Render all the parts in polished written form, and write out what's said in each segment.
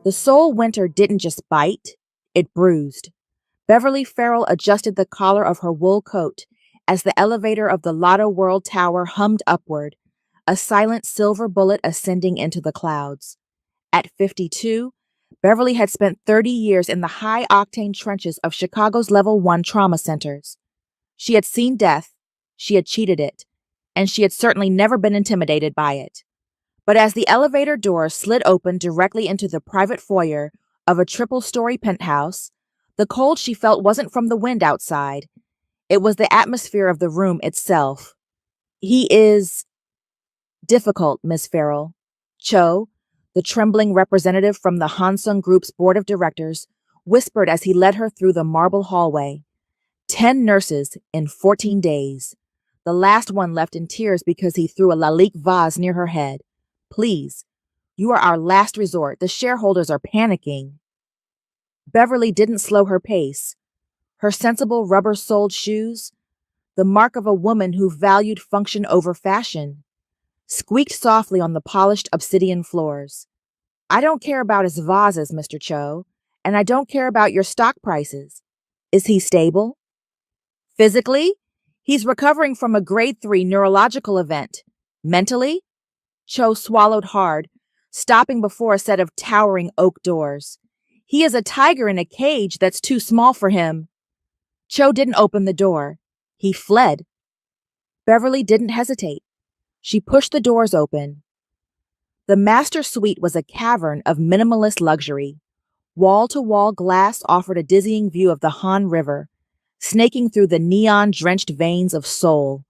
The Soul Winter didn't just bite, it bruised. Beverly Farrell adjusted the collar of her wool coat as the elevator of the Lotto World Tower hummed upward, a silent silver bullet ascending into the clouds. At 52, Beverly had spent 30 years in the high-octane trenches of Chicago's Level 1 trauma centers. She had seen death, she had cheated it, and she had certainly never been intimidated by it. But as the elevator door slid open directly into the private foyer of a triple-story penthouse, the cold she felt wasn't from the wind outside. It was the atmosphere of the room itself. "He is difficult, Miss Farrell." Cho, the trembling representative from the Hansung Group's board of directors, whispered as he led her through the marble hallway. 10 nurses in 14 days. The last one left in tears because he threw a Lalique vase near her head. "Please, you are our last resort. The shareholders are panicking." Beverly didn't slow her pace. Her sensible rubber-soled shoes, the mark of a woman who valued function over fashion, squeaked softly on the polished obsidian floors. "I don't care about his vases, Mr. Cho, and I don't care about your stock prices. Is he stable?" "Physically, he's recovering from a grade 3 neurological event. Mentally?" Cho swallowed hard, stopping before a set of towering oak doors. "He is a tiger in a cage that's too small for him." Cho didn't open the door. He fled. Beverly didn't hesitate. She pushed the doors open. The master suite was a cavern of minimalist luxury. Wall-to-wall glass offered a dizzying view of the Han River, snaking through the neon-drenched veins of Seoul.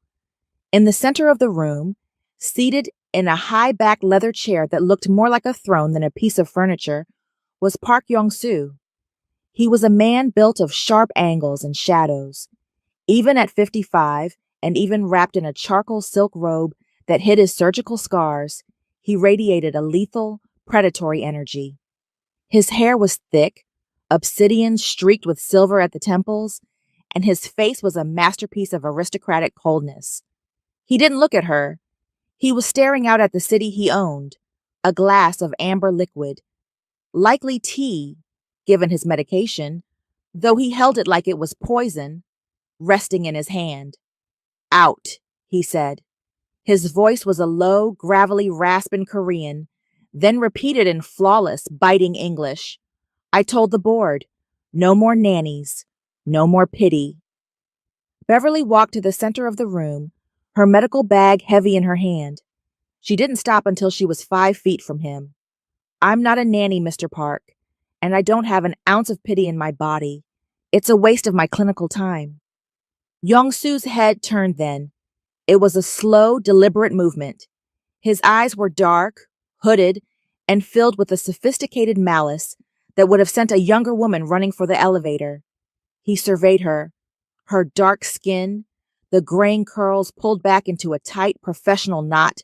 In the center of the room, seated in a high-backed leather chair that looked more like a throne than a piece of furniture, was Park Yong-soo. He was a man built of sharp angles and shadows. Even at 55, and even wrapped in a charcoal silk robe that hid his surgical scars, he radiated a lethal, predatory energy. His hair was thick, obsidian streaked with silver at the temples, and his face was a masterpiece of aristocratic coldness. He didn't look at her. He was staring out at the city he owned, a glass of amber liquid, likely tea, given his medication, though he held it like it was poison, resting in his hand. "Out," he said. His voice was a low, gravelly rasp in Korean, then repeated in flawless, biting English. "I told the board, no more nannies, no more pity." Beverly walked to the center of the room, her medical bag heavy in her hand. She didn't stop until she was 5 feet from him. "I'm not a nanny, Mr. Park, and I don't have an ounce of pity in my body. It's a waste of my clinical time." Yong-soo's head turned then. It was a slow, deliberate movement. His eyes were dark, hooded, and filled with a sophisticated malice that would have sent a younger woman running for the elevator. He surveyed her, her dark skin, the graying curls pulled back into a tight, professional knot,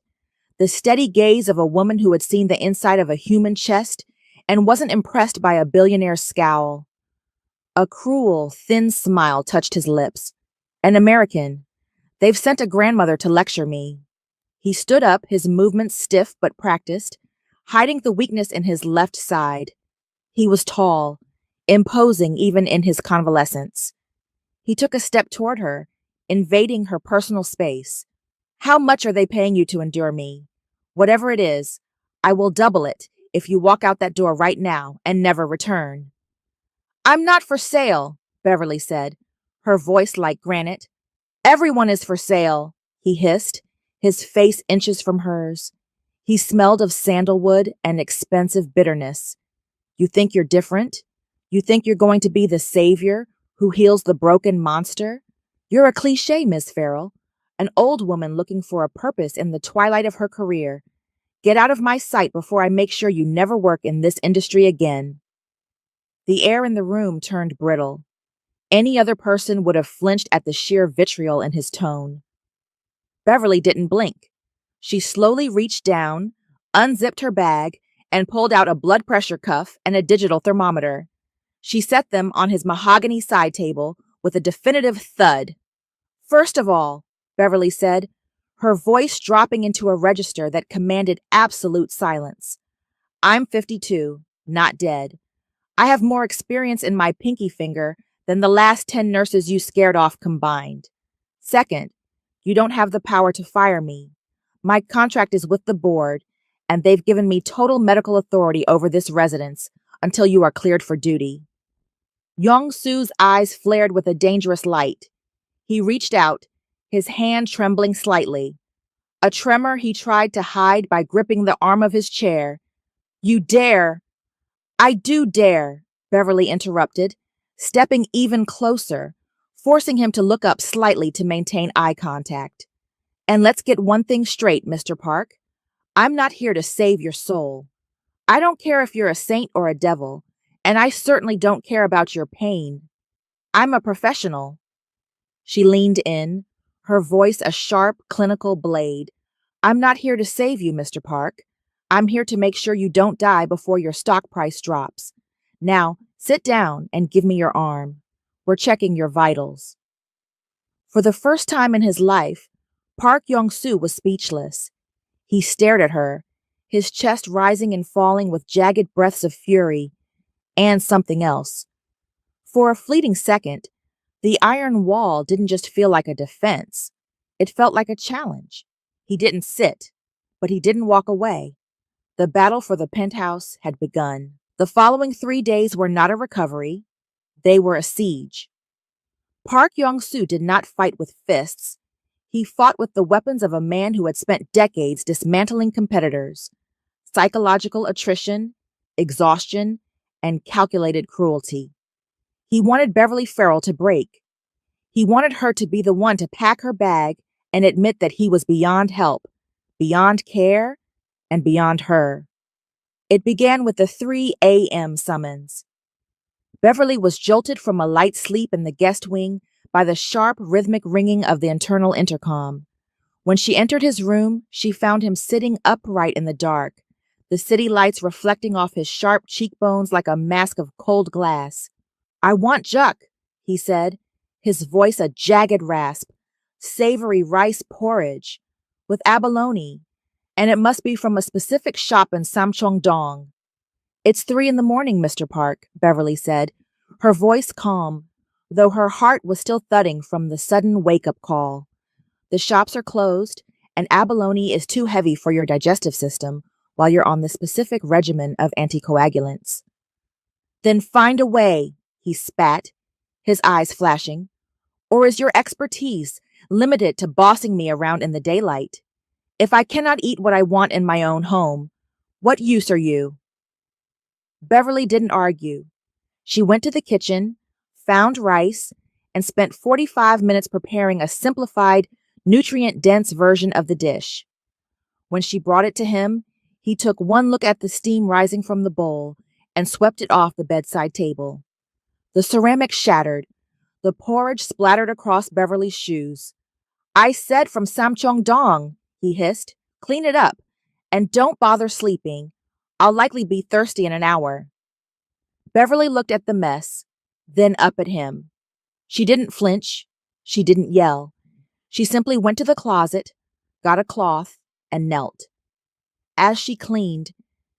the steady gaze of a woman who had seen the inside of a human chest and wasn't impressed by a billionaire's scowl. A cruel, thin smile touched his lips. "An American. They've sent a grandmother to lecture me." He stood up, his movements stiff but practiced, hiding the weakness in his left side. He was tall, imposing even in his convalescence. He took a step toward her, invading her personal space. "How much are they paying you to endure me? Whatever it is, I will double it if you walk out that door right now and never return." "I'm not for sale," Beverly said, her voice like granite. "Everyone is for sale," he hissed, his face inches from hers. He smelled of sandalwood and expensive bitterness. "You think you're different? You think you're going to be the savior who heals the broken monster? You're a cliché, Miss Farrell, an old woman looking for a purpose in the twilight of her career. Get out of my sight before I make sure you never work in this industry again." The air in the room turned brittle. Any other person would have flinched at the sheer vitriol in his tone. Beverly didn't blink. She slowly reached down, unzipped her bag, and pulled out a blood pressure cuff and a digital thermometer. She set them on his mahogany side table with a definitive thud. "First of all," Beverly said, her voice dropping into a register that commanded absolute silence, "I'm 52. not dead. I have more experience in my pinky finger than the last 10 nurses you scared off combined. Second, you don't have the power to fire me. My contract is with the board, and they've given me total medical authority over this residence until you are cleared for duty. Yong-Soo's eyes flared with a dangerous light. He reached out, his hand trembling slightly. A tremor he tried to hide by gripping the arm of his chair. You dare! I do dare, Beverly interrupted, stepping even closer, forcing him to look up slightly to maintain eye contact. And let's get one thing straight, Mr. Park. I'm not here to save your soul. I don't care if you're a saint or a devil, and I certainly don't care about your pain. I'm a professional. She leaned in, her voice a sharp, clinical blade. I'm not here to save you, Mr. Park. I'm here to make sure you don't die before your stock price drops. Now, sit down and give me your arm. We're checking your vitals. For the first time in his life, Park Yong-Soo was speechless. He stared at her, his chest rising and falling with jagged breaths of fury, and something else. For a fleeting second, the iron wall didn't just feel like a defense. It felt like a challenge. He didn't sit, but he didn't walk away. The battle for the penthouse had begun. The following 3 days were not a recovery. They were a siege. Park Yong-Soo did not fight with fists. He fought with the weapons of a man who had spent decades dismantling competitors. Psychological attrition, exhaustion, and calculated cruelty. He wanted Beverly Farrell to break. He wanted her to be the one to pack her bag and admit that he was beyond help, beyond care, and beyond her. It began with the 3 a.m. summons. Beverly was jolted from a light sleep in the guest wing by the sharp, rhythmic ringing of the internal intercom. When she entered his room, she found him sitting upright in the dark, the city lights reflecting off his sharp cheekbones like a mask of cold glass. I want Juk, he said, his voice a jagged rasp. Savory rice porridge with abalone, and it must be from a specific shop in Samcheong-dong. It's 3 in the morning, Mr. Park, Beverly said, her voice calm, though her heart was still thudding from the sudden wake-up call. The shops are closed, and abalone is too heavy for your digestive system while you're on the specific regimen of anticoagulants. Then find a way, he spat, his eyes flashing. Or is your expertise limited to bossing me around in the daylight? If I cannot eat what I want in my own home, what use are you? Beverly didn't argue. She went to the kitchen, found rice, and spent 45 minutes preparing a simplified, nutrient-dense version of the dish. When she brought it to him, he took one look at the steam rising from the bowl and swept it off the bedside table. The ceramic shattered. The porridge splattered across Beverly's shoes. I said from Samcheong-dong, he hissed. Clean it up. And don't bother sleeping. I'll likely be thirsty in an hour. Beverly looked at the mess, then up at him. She didn't flinch. She didn't yell. She simply went to the closet, got a cloth, and knelt. As she cleaned,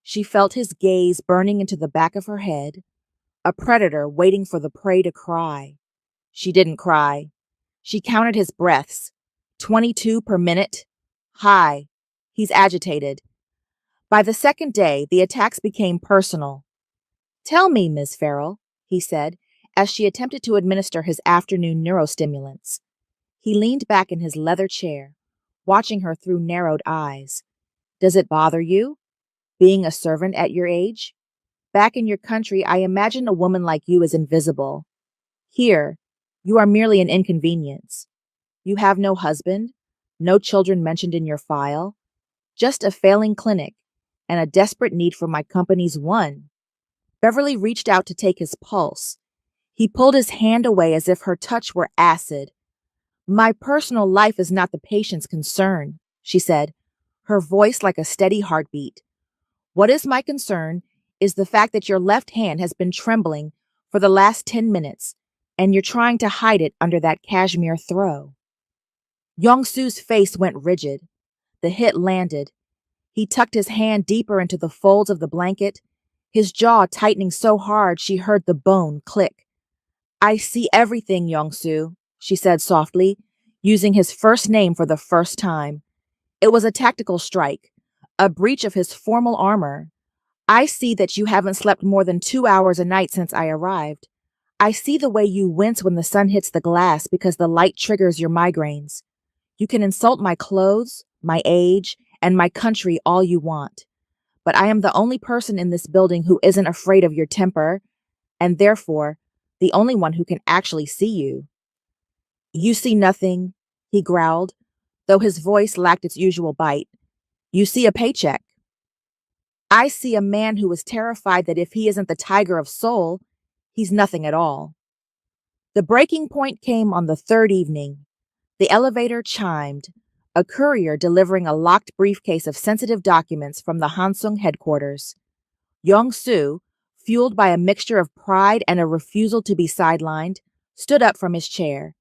she felt his gaze burning into the back of her head, a predator waiting for the prey to cry. She didn't cry. She counted his breaths. 22 per minute. High. He's agitated. By the second day, the attacks became personal. Tell me, Ms. Farrell, he said, as she attempted to administer his afternoon neurostimulants. He leaned back in his leather chair, watching her through narrowed eyes. Does it bother you, being a servant at your age? Back in your country, I imagine a woman like you is invisible. Here, you are merely an inconvenience. You have no husband, no children mentioned in your file, just a failing clinic and a desperate need for my company's one. Beverly reached out to take his pulse. He pulled his hand away as if her touch were acid. My personal life is not the patient's concern, she said, her voice like a steady heartbeat. What is my concern is the fact that your left hand has been trembling for the last 10 minutes, and you're trying to hide it under that cashmere throw. Yong-Soo's face went rigid. The hit landed. He tucked his hand deeper into the folds of the blanket, his jaw tightening so hard she heard the bone click. I see everything, Yong-su, she said softly, using his first name for the first time. It was a tactical strike, a breach of his formal armor. I see that you haven't slept more than 2 hours a night since I arrived. I see the way you wince when the sun hits the glass because the light triggers your migraines. You can insult my clothes, my age, and my country all you want. But I am the only person in this building who isn't afraid of your temper, and therefore, the only one who can actually see you. You see nothing, he growled, though his voice lacked its usual bite. You see a paycheck. I see a man who is terrified that if he isn't the tiger of Seoul, he's nothing at all. The breaking point came on the third evening. The elevator chimed, a courier delivering a locked briefcase of sensitive documents from the Hansung headquarters. Yong-su, fueled by a mixture of pride and a refusal to be sidelined, stood up from his chair.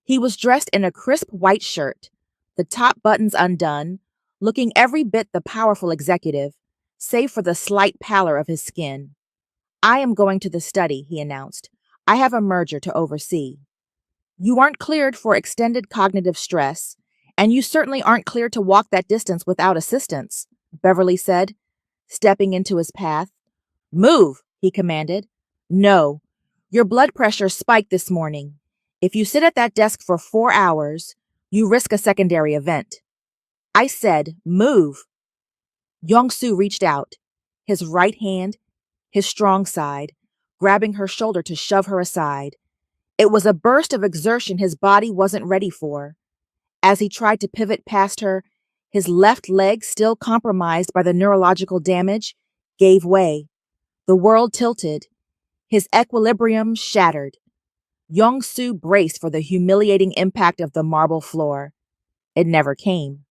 He was dressed in a crisp white shirt, the top buttons undone, looking every bit the powerful executive, save for the slight pallor of his skin. I am going to the study, he announced. I have a merger to oversee. You aren't cleared for extended cognitive stress, and you certainly aren't cleared to walk that distance without assistance, Beverly said, stepping into his path. Move, he commanded. No, your blood pressure spiked this morning. If you sit at that desk for 4 hours, you risk a secondary event. I said, move. Yong-su reached out, his right hand, his strong side, grabbing her shoulder to shove her aside. It was a burst of exertion his body wasn't ready for. As he tried to pivot past her, his left leg, still compromised by the neurological damage, gave way. The world tilted. His equilibrium shattered. Yong-su braced for the humiliating impact of the marble floor. It never came.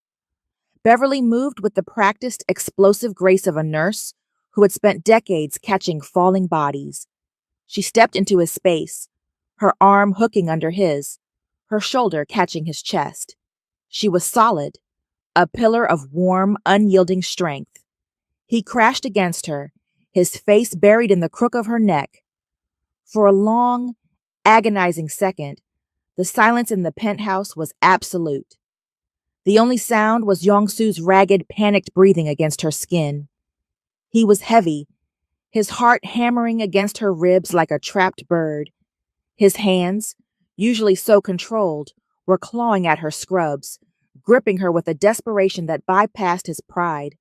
Beverly moved with the practiced, explosive grace of a nurse who had spent decades catching falling bodies. She stepped into his space, her arm hooking under his, her shoulder catching his chest. She was solid, a pillar of warm, unyielding strength. He crashed against her, his face buried in the crook of her neck. For a long, agonizing second, the silence in the penthouse was absolute. The only sound was Yong-su's ragged, panicked breathing against her skin. He was heavy, his heart hammering against her ribs like a trapped bird. His hands, usually so controlled, were clawing at her scrubs, gripping her with a desperation that bypassed his pride.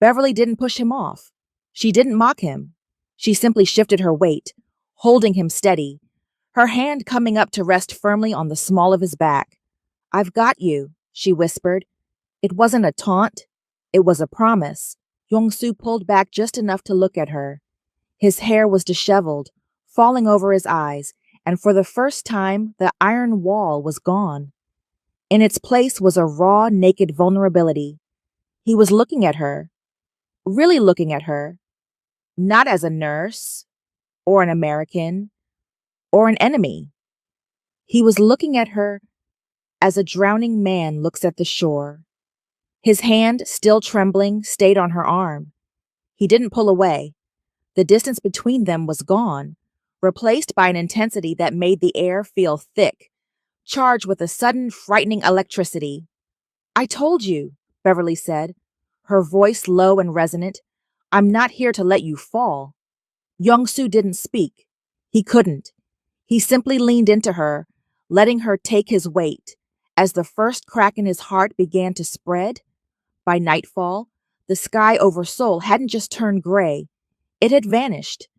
Beverly didn't push him off. She didn't mock him. She simply shifted her weight, holding him steady, her hand coming up to rest firmly on the small of his back. I've got you, she whispered. It wasn't a taunt. It was a promise. Yong-su pulled back just enough to look at her. His hair was disheveled, falling over his eyes, and for the first time, the iron wall was gone. In its place was a raw, naked vulnerability. He was looking at her, really looking at her, not as a nurse, or an American, or an enemy. He was looking at her as a drowning man looks at the shore. His hand, still trembling, stayed on her arm. He didn't pull away. The distance between them was gone, replaced by an intensity that made the air feel thick, charged with a sudden, frightening electricity. I told you, Beverly said, her voice low and resonant. I'm not here to let you fall. Yong-su didn't speak. He couldn't. He simply leaned into her, letting her take his weight. As the first crack in his heart began to spread, by nightfall, the sky over Seoul hadn't just turned gray. It had vanished.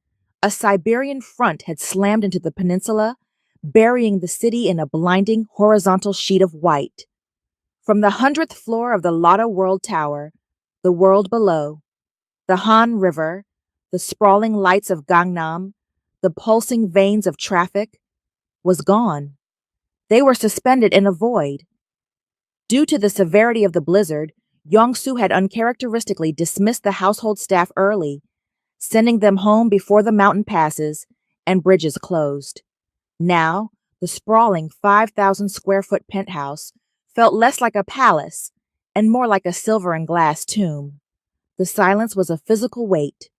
A Siberian front had slammed into the peninsula, burying the city in a blinding horizontal sheet of white. From the 100th floor of the Lotte World Tower, the world below, the Han River, the sprawling lights of Gangnam, the pulsing veins of traffic, was gone. They were suspended in a void. Due to the severity of the blizzard, Yong-su had uncharacteristically dismissed the household staff early, sending them home before the mountain passes and bridges closed. Now, the sprawling 5,000-square-foot penthouse felt less like a palace and more like a silver and glass tomb. The silence was a physical weight.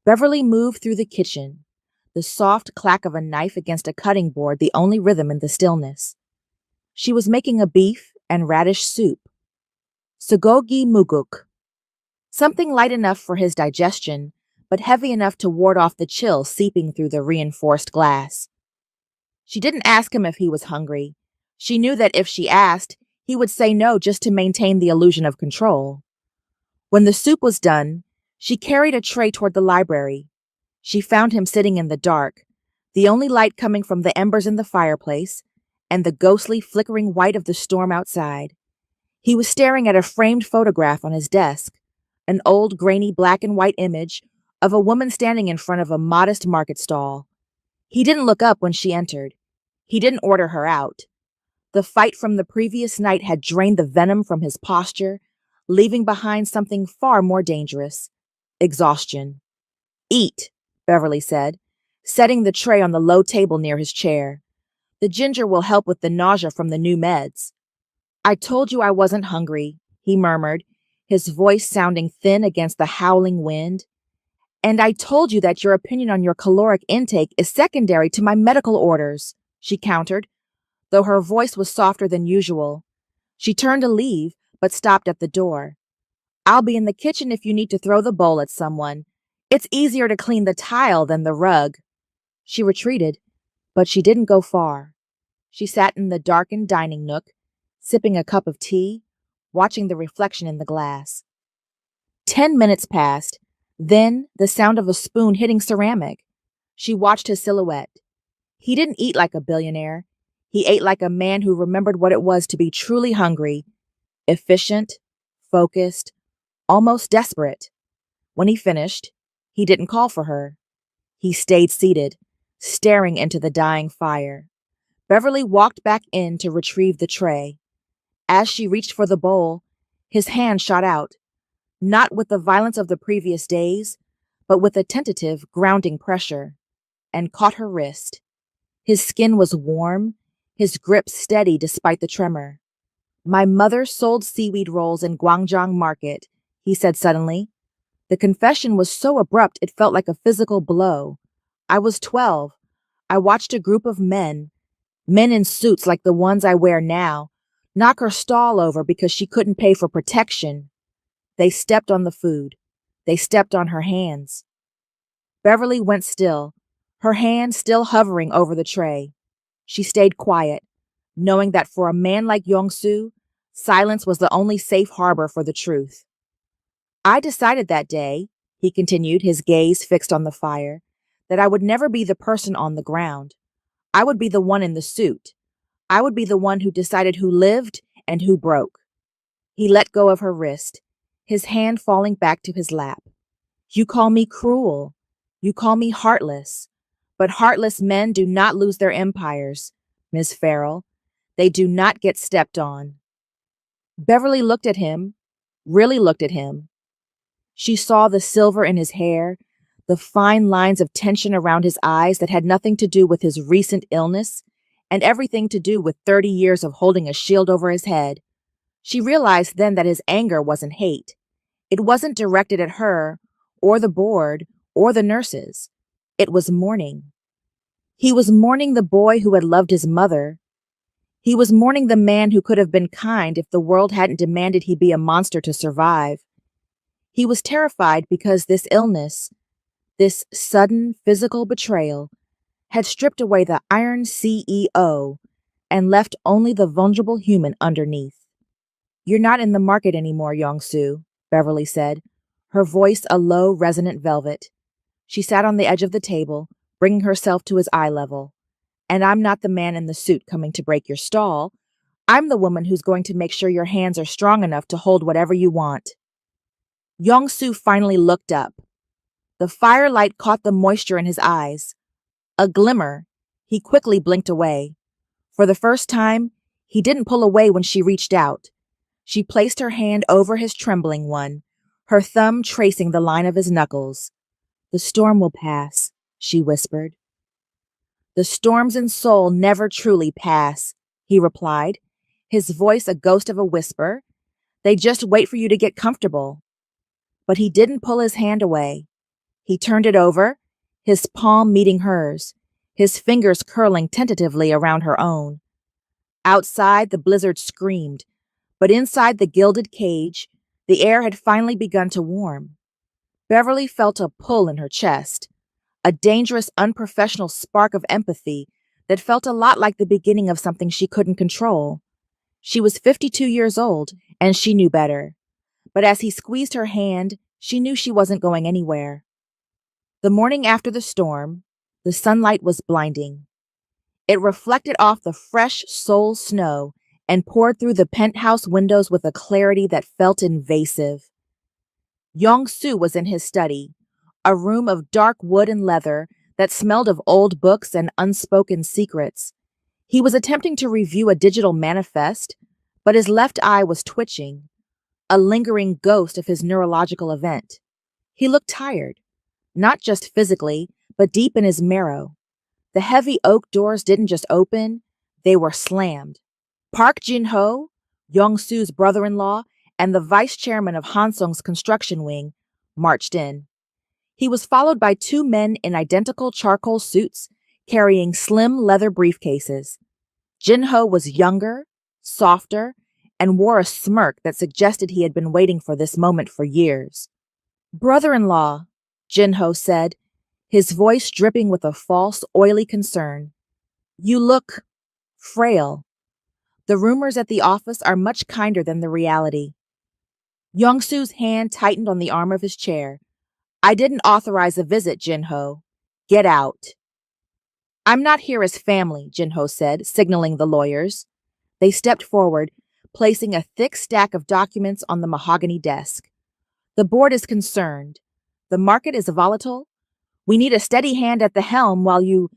Beverly moved through the kitchen, the soft clack of a knife against a cutting board the only rhythm in the stillness. She was making a beef and radish soup, sugogi muguk, something light enough for his digestion, but heavy enough to ward off the chill seeping through the reinforced glass. She didn't ask him if he was hungry. She knew that if she asked, he would say no just to maintain the illusion of control. When the soup was done, she carried a tray toward the library. She found him sitting in the dark, the only light coming from the embers in the fireplace and the ghostly flickering white of the storm outside. He was staring at a framed photograph on his desk, an old grainy black and white image of a woman standing in front of a modest market stall. He didn't look up when she entered. He didn't order her out. The fight from the previous night had drained the venom from his posture, leaving behind something far more dangerous: exhaustion. "Eat," Beverly said, setting the tray on the low table near his chair. "The ginger will help with the nausea from the new meds." "I told you I wasn't hungry," he murmured, his voice sounding thin against the howling wind. "And I told you that your opinion on your caloric intake is secondary to my medical orders," she countered, though her voice was softer than usual. She turned to leave, but stopped at the door. "I'll be in the kitchen if you need to throw the bowl at someone. It's easier to clean the tile than the rug." She retreated, but she didn't go far. She sat in the darkened dining nook, sipping a cup of tea, watching the reflection in the glass. 10 minutes passed, then the sound of a spoon hitting ceramic. She watched his silhouette. He didn't eat like a billionaire. He ate like a man who remembered what it was to be truly hungry, efficient, focused, almost desperate. When he finished, he didn't call for her. He stayed seated, staring into the dying fire. Beverly walked back in to retrieve the tray. As she reached for the bowl, his hand shot out, not with the violence of the previous days, but with a tentative, grounding pressure, and caught her wrist. His skin was warm, his grip steady despite the tremor. "My mother sold seaweed rolls in Guangzhong Market," he said suddenly. The confession was so abrupt it felt like a physical blow. "I was 12. I watched a group of men in suits like the ones I wear now, knock her stall over because she couldn't pay for protection. They stepped on the food. They stepped on her hands." Beverly went still, her hand still hovering over the tray. She stayed quiet, knowing that for a man like Yong-Soo, silence was the only safe harbor for the truth. "I decided that day," he continued, his gaze fixed on the fire, "that I would never be the person on the ground. I would be the one in the suit. I would be the one who decided who lived and who broke." He let go of her wrist, his hand falling back to his lap. "You call me cruel. You call me heartless. But heartless men do not lose their empires, Miss Farrell. They do not get stepped on." Beverly looked at him, really looked at him. She saw the silver in his hair, the fine lines of tension around his eyes that had nothing to do with his recent illness and everything to do with 30 years of holding a shield over his head. She realized then that his anger wasn't hate. It wasn't directed at her, or the board, or the nurses. It was mourning. He was mourning the boy who had loved his mother. He was mourning the man who could have been kind if the world hadn't demanded he be a monster to survive. He was terrified because this illness, this sudden physical betrayal, had stripped away the iron CEO and left only the vulnerable human underneath. "You're not in the market anymore, Yong-Soo," Beverly said, her voice a low, resonant velvet. She sat on the edge of the table, bringing herself to his eye level. "And I'm not the man in the suit coming to break your stall. I'm the woman who's going to make sure your hands are strong enough to hold whatever you want." Yong-Soo finally looked up. The firelight caught the moisture in his eyes. A glimmer. He quickly blinked away. For the first time, he didn't pull away when she reached out. She placed her hand over his trembling one, her thumb tracing the line of his knuckles. "The storm will pass," she whispered. "The storms in Seoul never truly pass," he replied, his voice a ghost of a whisper. "They just wait for you to get comfortable." But he didn't pull his hand away. He turned it over, his palm meeting hers, his fingers curling tentatively around her own. Outside, the blizzard screamed, but inside the gilded cage, the air had finally begun to warm. Beverly felt a pull in her chest, a dangerous, unprofessional spark of empathy that felt a lot like the beginning of something she couldn't control. She was 52 years old, and she knew better. But as he squeezed her hand, she knew she wasn't going anywhere. The morning after the storm, the sunlight was blinding. It reflected off the fresh Seoul snow and poured through the penthouse windows with a clarity that felt invasive. Yong-soo was in his study, a room of dark wood and leather that smelled of old books and unspoken secrets. He was attempting to review a digital manifest, but his left eye was twitching, a lingering ghost of his neurological event. He looked tired, not just physically, but deep in his marrow. The heavy oak doors didn't just open, they were slammed. Park Jin-ho, Yong-soo's brother-in-law, and the vice chairman of Hansung's construction wing, marched in. He was followed by two men in identical charcoal suits carrying slim leather briefcases. Jin-ho was younger, softer, and wore a smirk that suggested he had been waiting for this moment for years. "Brother-in-law," Jin-ho said, his voice dripping with a false, oily concern. "You look frail. The rumors at the office are much kinder than the reality." Yong-soo's hand tightened on the arm of his chair. "I didn't authorize a visit, Jin-ho. Get out." "I'm not here as family," Jin-ho said, signaling the lawyers. They stepped forward, placing a thick stack of documents on the mahogany desk. "The board is concerned. The market is volatile. We need a steady hand at the helm while you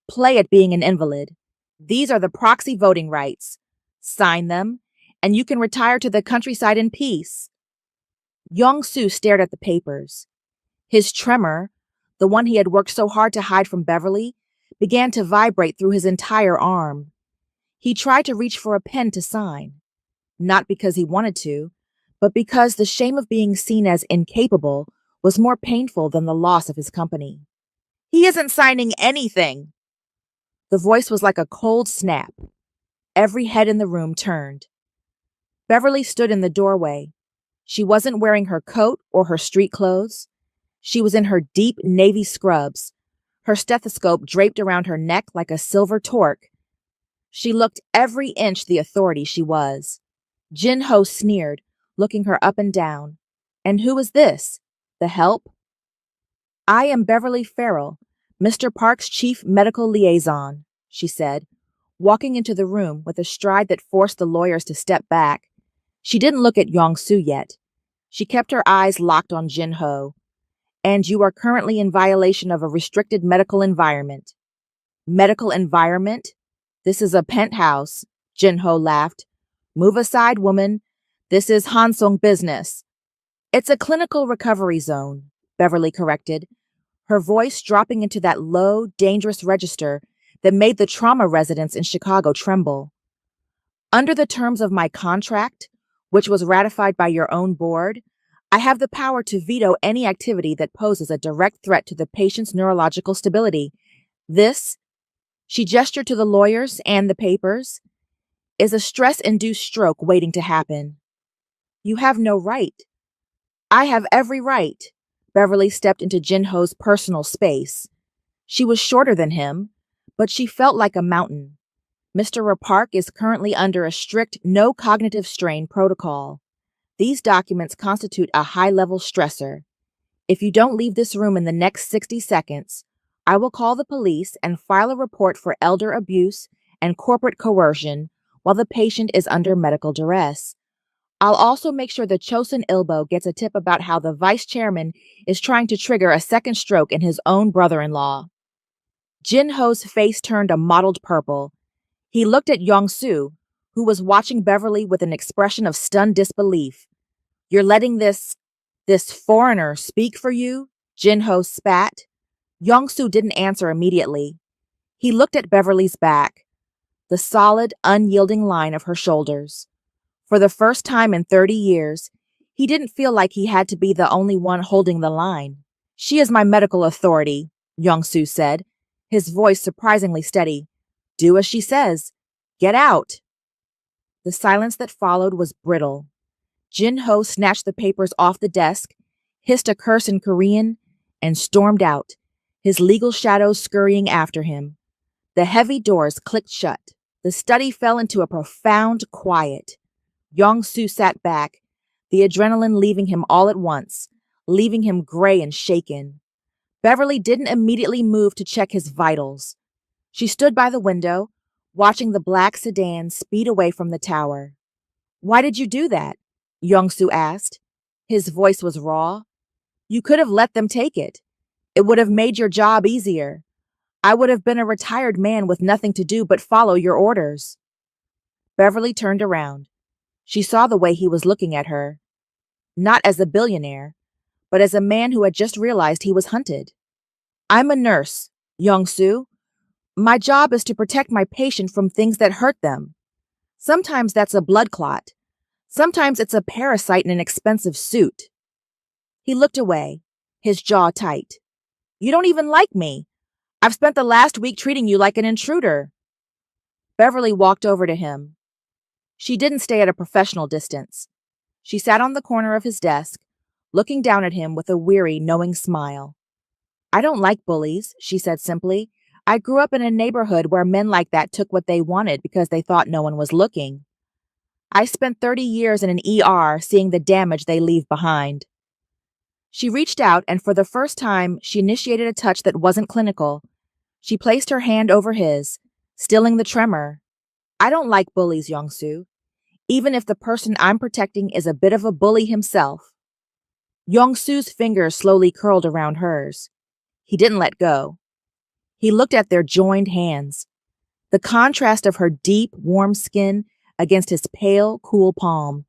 play at being an invalid. These are the proxy voting rights. Sign them, and you can retire to the countryside in peace." Yong-soo stared at the papers. His tremor, the one he had worked so hard to hide from Beverly, began to vibrate through his entire arm. He tried to reach for a pen to sign, not because he wanted to, but because the shame of being seen as incapable was more painful than the loss of his company. "He isn't signing anything." The voice was like a cold snap. Every head in the room turned. Beverly stood in the doorway. She wasn't wearing her coat or her street clothes. She was in her deep navy scrubs, her stethoscope draped around her neck like a silver torque. She looked every inch the authority she was. Jin-ho sneered, looking her up and down. "And who is this? The help?" "I am Beverly Farrell, Mr. Park's chief medical liaison," she said, walking into the room with a stride that forced the lawyers to step back. She didn't look at Yong-soo yet. She kept her eyes locked on Jin-ho. "And you are currently in violation of a restricted medical environment." "Medical environment? This is a penthouse," Jin-ho laughed. "Move aside, woman. This is Hansung business." "It's a clinical recovery zone," Beverly corrected, her voice dropping into that low, dangerous register that made the trauma residents in Chicago tremble. "Under the terms of my contract, which was ratified by your own board, I have the power to veto any activity that poses a direct threat to the patient's neurological stability. This," she gestured to the lawyers and the papers, "is a stress-induced stroke waiting to happen." "You have no right." "I have every right." Beverly stepped into Jin-ho's personal space. She was shorter than him, but she felt like a mountain. "Mr. Park is currently under a strict no cognitive strain protocol. These documents constitute a high-level stressor. If you don't leave this room in the next 60 seconds, I will call the police and file a report for elder abuse and corporate coercion while the patient is under medical duress. I'll also make sure the Chosun Ilbo gets a tip about how the vice chairman is trying to trigger a second stroke in his own brother-in-law." Jin-ho's face turned a mottled purple. He looked at Yong-soo, who was watching Beverly with an expression of stunned disbelief. "You're letting this foreigner speak for you?" Jin-ho spat. Yong-soo didn't answer immediately. He looked at Beverly's back, the solid, unyielding line of her shoulders. For the first time in 30 years, he didn't feel like he had to be the only one holding the line. She is my medical authority, Young-soo said, his voice surprisingly steady. Do as she says. Get out. The silence that followed was brittle. Jin-ho snatched the papers off the desk, hissed a curse in Korean, and stormed out, his legal shadows scurrying after him. The heavy doors clicked shut. The study fell into a profound quiet. Young-soo sat back, the adrenaline leaving him all at once, leaving him gray and shaken. Beverly didn't immediately move to check his vitals. She stood by the window, watching the black sedan speed away from the tower. Why did you do that? Young-soo asked. His voice was raw. You could have let them take it. It would have made your job easier. I would have been a retired man with nothing to do but follow your orders. Beverly turned around. She saw the way he was looking at her. Not as a billionaire, but as a man who had just realized he was hunted. I'm a nurse, Young-soo. My job is to protect my patient from things that hurt them. Sometimes that's a blood clot. Sometimes it's a parasite in an expensive suit. He looked away, his jaw tight. You don't even like me. I've spent the last week treating you like an intruder. Beverly walked over to him. She didn't stay at a professional distance. She sat on the corner of his desk, looking down at him with a weary, knowing smile. I don't like bullies, she said simply. I grew up in a neighborhood where men like that took what they wanted because they thought no one was looking. I spent 30 years in an ER seeing the damage they leave behind. She reached out, and for the first time, she initiated a touch that wasn't clinical. She placed her hand over his, stilling the tremor. I don't like bullies, Young-soo, even if the person I'm protecting is a bit of a bully himself. Young-soo's fingers slowly curled around hers. He didn't let go. He looked at their joined hands. The contrast of her deep, warm skin against his pale, cool palm.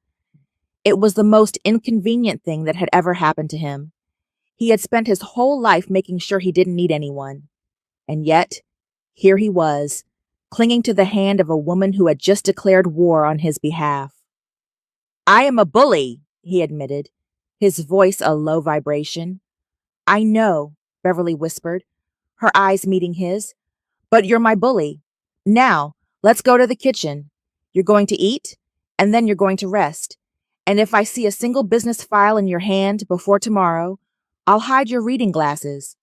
It was the most inconvenient thing that had ever happened to him. He had spent his whole life making sure he didn't need anyone. And yet, here he was, clinging to the hand of a woman who had just declared war on his behalf. I am a bully, he admitted, his voice a low vibration. I know, Beverly whispered, her eyes meeting his. But you're my bully. Now, let's go to the kitchen. You're going to eat, and then you're going to rest. And if I see a single business file in your hand before tomorrow, I'll hide your reading glasses.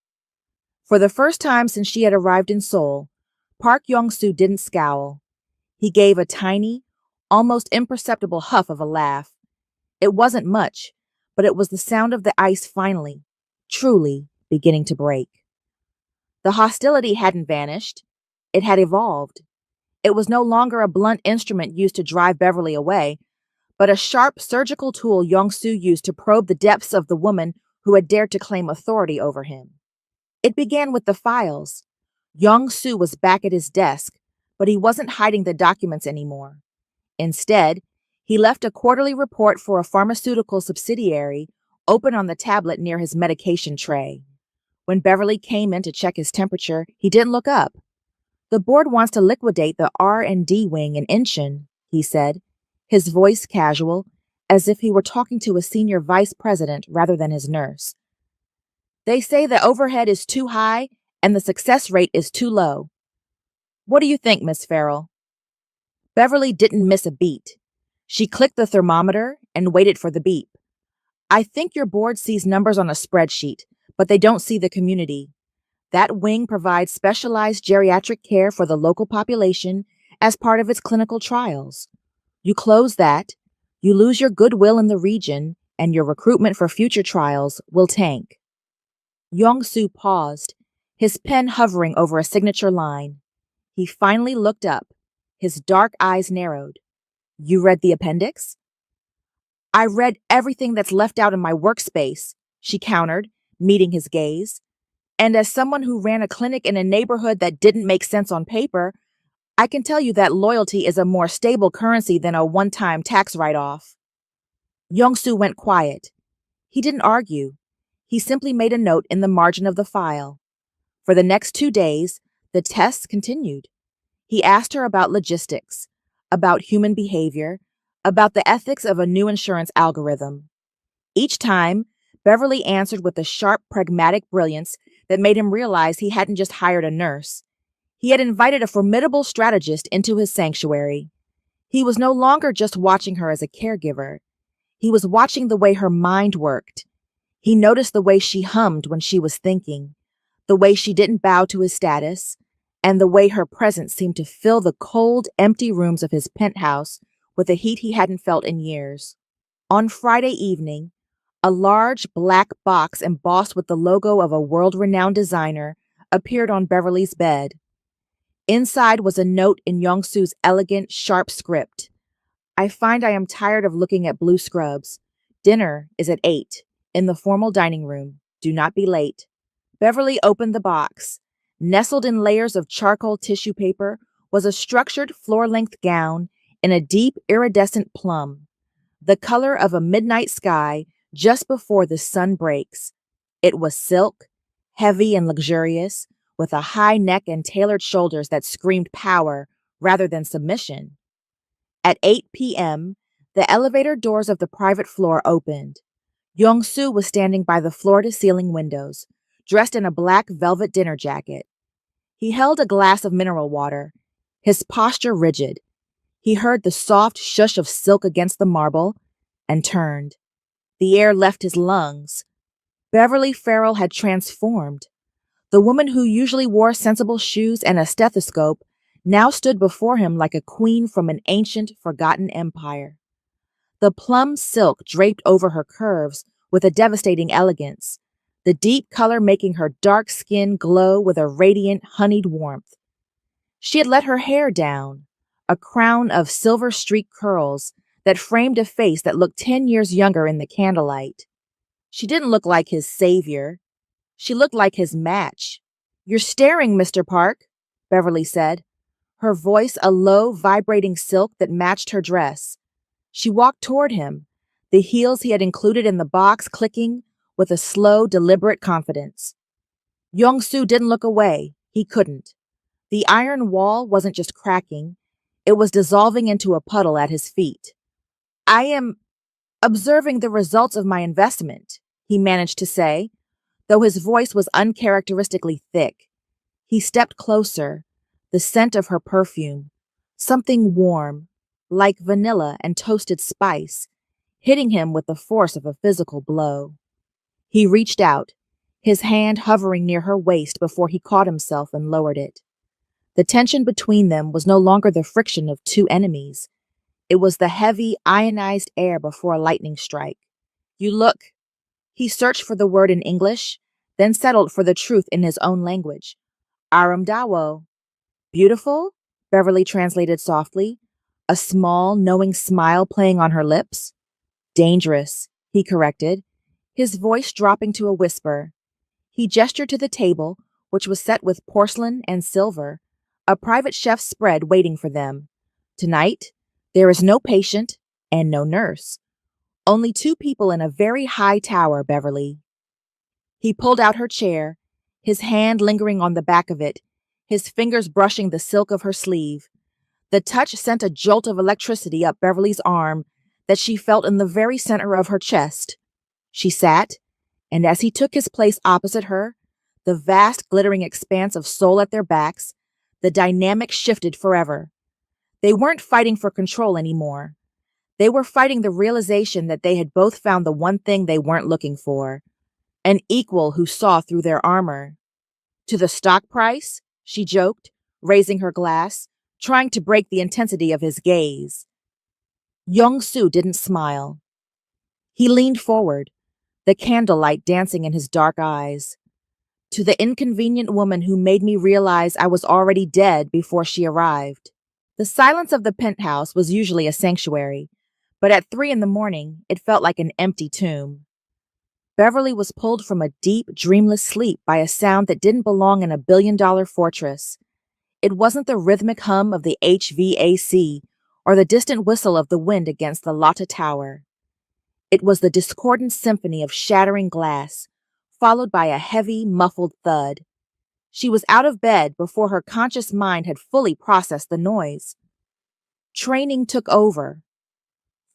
For the first time since she had arrived in Seoul, Park Young-soo didn't scowl. He gave a tiny, almost imperceptible huff of a laugh. It wasn't much, but it was the sound of the ice finally, truly beginning to break. The hostility hadn't vanished. It had evolved. It was no longer a blunt instrument used to drive Beverly away, but a sharp surgical tool Young-soo used to probe the depths of the woman who had dared to claim authority over him. It began with the files. Young-soo was back at his desk, but he wasn't hiding the documents anymore. Instead, he left a quarterly report for a pharmaceutical subsidiary open on the tablet near his medication tray. When Beverly came in to check his temperature, he didn't look up. The board wants to liquidate the R&D wing in Incheon, he said, his voice casual, as if he were talking to a senior vice president rather than his nurse. They say the overhead is too high and the success rate is too low. What do you think, Miss Farrell? Beverly didn't miss a beat. She clicked the thermometer and waited for the beep. I think your board sees numbers on a spreadsheet, but they don't see the community. That wing provides specialized geriatric care for the local population as part of its clinical trials. You close that, you lose your goodwill in the region, and your recruitment for future trials will tank. Young-soo paused, his pen hovering over a signature line. He finally looked up, his dark eyes narrowed. You read the appendix? I read everything that's left out in my workspace, she countered, meeting his gaze. And as someone who ran a clinic in a neighborhood that didn't make sense on paper, I can tell you that loyalty is a more stable currency than a one-time tax write-off. Young-soo went quiet. He didn't argue. He simply made a note in the margin of the file. For the next 2 days, the tests continued. He asked her about logistics, about human behavior, about the ethics of a new insurance algorithm. Each time, Beverly answered with a sharp, pragmatic brilliance that made him realize he hadn't just hired a nurse. He had invited a formidable strategist into his sanctuary. He was no longer just watching her as a caregiver. He was watching the way her mind worked. He noticed the way she hummed when she was thinking, the way she didn't bow to his status, and the way her presence seemed to fill the cold, empty rooms of his penthouse with a heat he hadn't felt in years. On Friday evening, a large black box embossed with the logo of a world-renowned designer appeared on Beverly's bed. Inside was a note in Young-Soo's elegant, sharp script. I find I am tired of looking at blue scrubs. Dinner is at 8, in the formal dining room. Do not be late. Beverly opened the box. Nestled in layers of charcoal tissue paper was a structured floor-length gown in a deep iridescent plum, the color of a midnight sky just before the sun breaks. It was silk, heavy and luxurious, with a high neck and tailored shoulders that screamed power rather than submission. At 8 p.m., the elevator doors of the private floor opened. Young-Soo was standing by the floor-to-ceiling windows, dressed in a black velvet dinner jacket. He held a glass of mineral water, his posture rigid. He heard the soft shush of silk against the marble and turned. The air left his lungs. Beverly Farrell had transformed. The woman who usually wore sensible shoes and a stethoscope now stood before him like a queen from an ancient, forgotten empire. The plum silk draped over her curves with a devastating elegance, the deep color making her dark skin glow with a radiant, honeyed warmth. She had let her hair down, a crown of silver-streaked curls that framed a face that looked 10 years younger in the candlelight. She didn't look like his savior. She looked like his match. "You're staring, Mr. Park," Beverly said, her voice a low, vibrating silk that matched her dress. She walked toward him, the heels he had included in the box clicking with a slow, deliberate confidence. Young-Soo didn't look away. He couldn't. The iron wall wasn't just cracking. It was dissolving into a puddle at his feet. "I am observing the results of my investment," he managed to say, though his voice was uncharacteristically thick. He stepped closer, the scent of her perfume, something warm, like vanilla and toasted spice, hitting him with the force of a physical blow. He reached out, his hand hovering near her waist before he caught himself and lowered it. The tension between them was no longer the friction of two enemies. It was the heavy, ionized air before a lightning strike. "You look—" He searched for the word in English, then settled for the truth in his own language. "Aramdawo." "Beautiful?" Beverly translated softly, a small, knowing smile playing on her lips. "Dangerous," he corrected, his voice dropping to a whisper. He gestured to the table, which was set with porcelain and silver, a private chef's spread waiting for them. "Tonight, there is no patient and no nurse. Only two people in a very high tower, Beverly." He pulled out her chair, his hand lingering on the back of it, his fingers brushing the silk of her sleeve. The touch sent a jolt of electricity up Beverly's arm that she felt in the very center of her chest. She sat, and as he took his place opposite her, the vast glittering expanse of soul at their backs, the dynamic shifted forever. They weren't fighting for control anymore. They were fighting the realization that they had both found the one thing they weren't looking for, an equal who saw through their armor. "To the stock price?" she joked, raising her glass, trying to break the intensity of his gaze. Young-Soo didn't smile. He leaned forward, the candlelight dancing in his dark eyes. "To the inconvenient woman who made me realize I was already dead before she arrived." The silence of the penthouse was usually a sanctuary, but at 3 in the morning, it felt like an empty tomb. Beverly was pulled from a deep, dreamless sleep by a sound that didn't belong in a billion-dollar fortress. It wasn't the rhythmic hum of the HVAC or the distant whistle of the wind against the Lotte Tower. It was the discordant symphony of shattering glass, followed by a heavy, muffled thud. She was out of bed before her conscious mind had fully processed the noise. Training took over.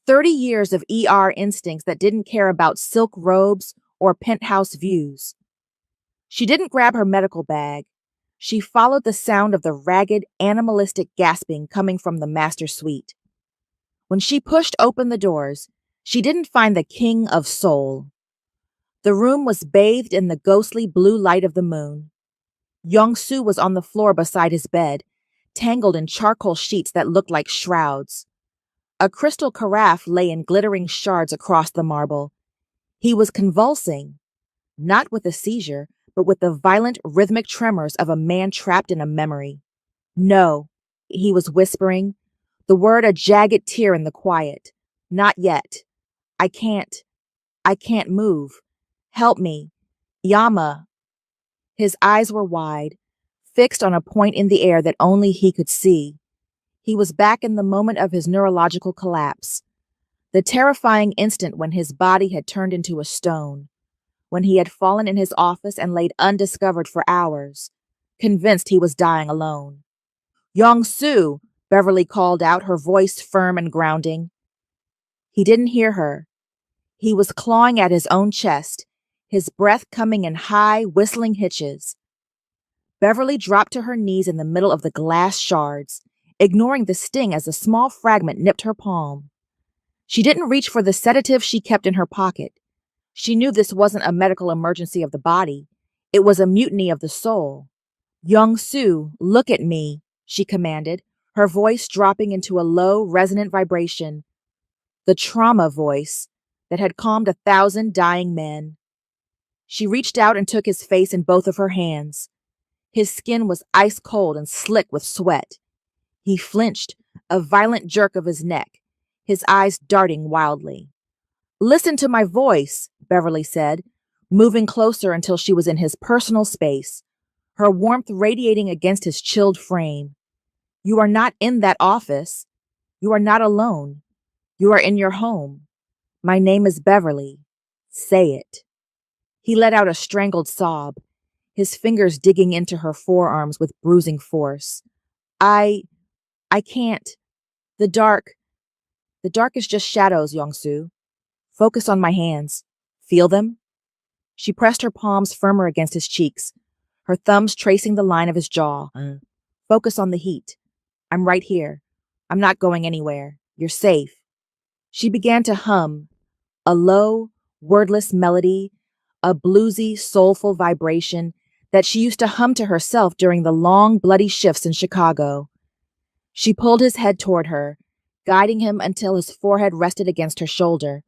30 years of ER instincts that didn't care about silk robes or penthouse views. She didn't grab her medical bag. She followed the sound of the ragged, animalistic gasping coming from the master suite. When she pushed open the doors, she didn't find the king of Seoul. The room was bathed in the ghostly blue light of the moon. Young-soo was on the floor beside his bed, tangled in charcoal sheets that looked like shrouds. A crystal carafe lay in glittering shards across the marble. He was convulsing, not with a seizure, but with the violent, rhythmic tremors of a man trapped in a memory. No, he was whispering, the word a jagged tear in the quiet. Not yet. I can't move. Help me. Yama. His eyes were wide, fixed on a point in the air that only he could see. He was back in the moment of his neurological collapse, the terrifying instant when his body had turned into a stone, when he had fallen in his office and laid undiscovered for hours, convinced he was dying alone. Young-soo, Beverly called out, her voice firm and grounding. He didn't hear her. He was clawing at his own chest, his breath coming in high, whistling hitches. Beverly dropped to her knees in the middle of the glass shards, ignoring the sting as a small fragment nipped her palm. She didn't reach for the sedative she kept in her pocket. She knew this wasn't a medical emergency of the body. It was a mutiny of the soul. Young-soo, look at me, she commanded, her voice dropping into a low, resonant vibration. The trauma voice that had calmed 1,000 dying men. She reached out and took his face in both of her hands. His skin was ice cold and slick with sweat. He flinched, a violent jerk of his neck, his eyes darting wildly. Listen to my voice, Beverly said, moving closer until she was in his personal space, her warmth radiating against his chilled frame. You are not in that office. You are not alone. You are in your home. My name is Beverly. Say it. He let out a strangled sob, his fingers digging into her forearms with bruising force. I can't. The dark is just shadows, Young-soo. Focus on my hands. Feel them? She pressed her palms firmer against his cheeks, her thumbs tracing the line of his jaw. Focus on the heat. I'm right here. I'm not going anywhere. You're safe. She began to hum, a low, wordless melody, a bluesy, soulful vibration that she used to hum to herself during the long, bloody shifts in Chicago. She pulled his head toward her, guiding him until his forehead rested against her shoulder.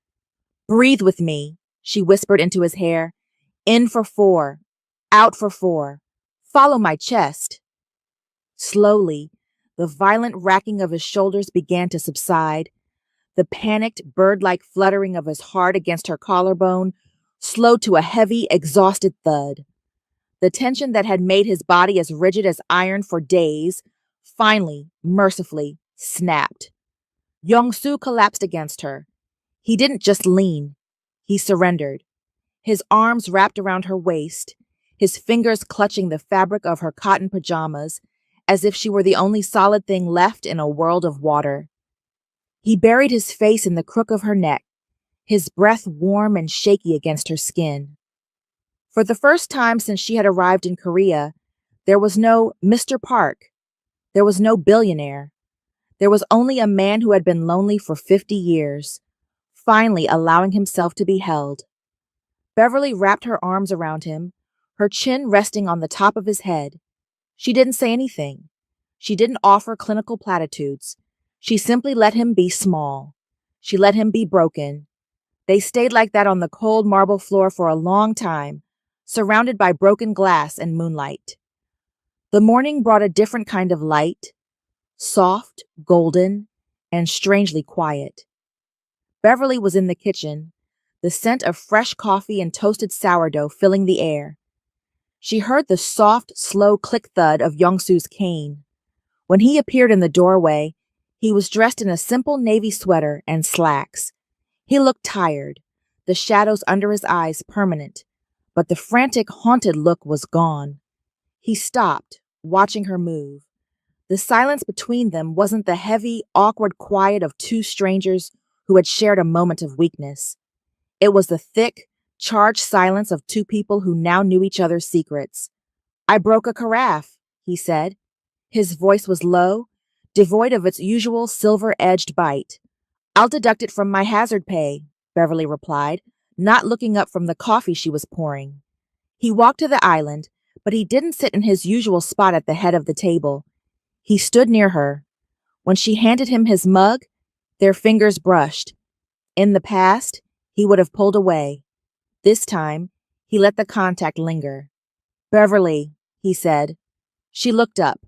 Breathe with me, she whispered into his hair. In for 4, out for 4. Follow my chest. Slowly, the violent racking of his shoulders began to subside. The panicked, bird-like fluttering of his heart against her collarbone slowed to a heavy, exhausted thud. The tension that had made his body as rigid as iron for days finally, mercifully, snapped. Young-soo collapsed against her. He didn't just lean. He surrendered. His arms wrapped around her waist, his fingers clutching the fabric of her cotton pajamas, as if she were the only solid thing left in a world of water. He buried his face in the crook of her neck, his breath warm and shaky against her skin. For the first time since she had arrived in Korea, there was no Mr. Park. There was no billionaire. There was only a man who had been lonely for 50 years, finally allowing himself to be held. Beverly wrapped her arms around him, her chin resting on the top of his head. She didn't say anything. She didn't offer clinical platitudes. She simply let him be small. She let him be broken. They stayed like that on the cold marble floor for a long time, surrounded by broken glass and moonlight. The morning brought a different kind of light, soft, golden, and strangely quiet. Beverly was in the kitchen, the scent of fresh coffee and toasted sourdough filling the air. She heard the soft, slow click-thud of Young-soo's cane. When he appeared in the doorway, he was dressed in a simple navy sweater and slacks. He looked tired, the shadows under his eyes permanent, but the frantic, haunted look was gone. He stopped, watching her move. The silence between them wasn't the heavy, awkward quiet of two strangers who had shared a moment of weakness. It was the thick, charged silence of two people who now knew each other's secrets. I broke a carafe, he said. His voice was low, devoid of its usual silver-edged bite. I'll deduct it from my hazard pay, Beverly replied, not looking up from the coffee she was pouring. He walked to the island, but he didn't sit in his usual spot at the head of the table. He stood near her. When she handed him his mug, their fingers brushed. In the past, he would have pulled away. This time, he let the contact linger. Beverly, he said. She looked up.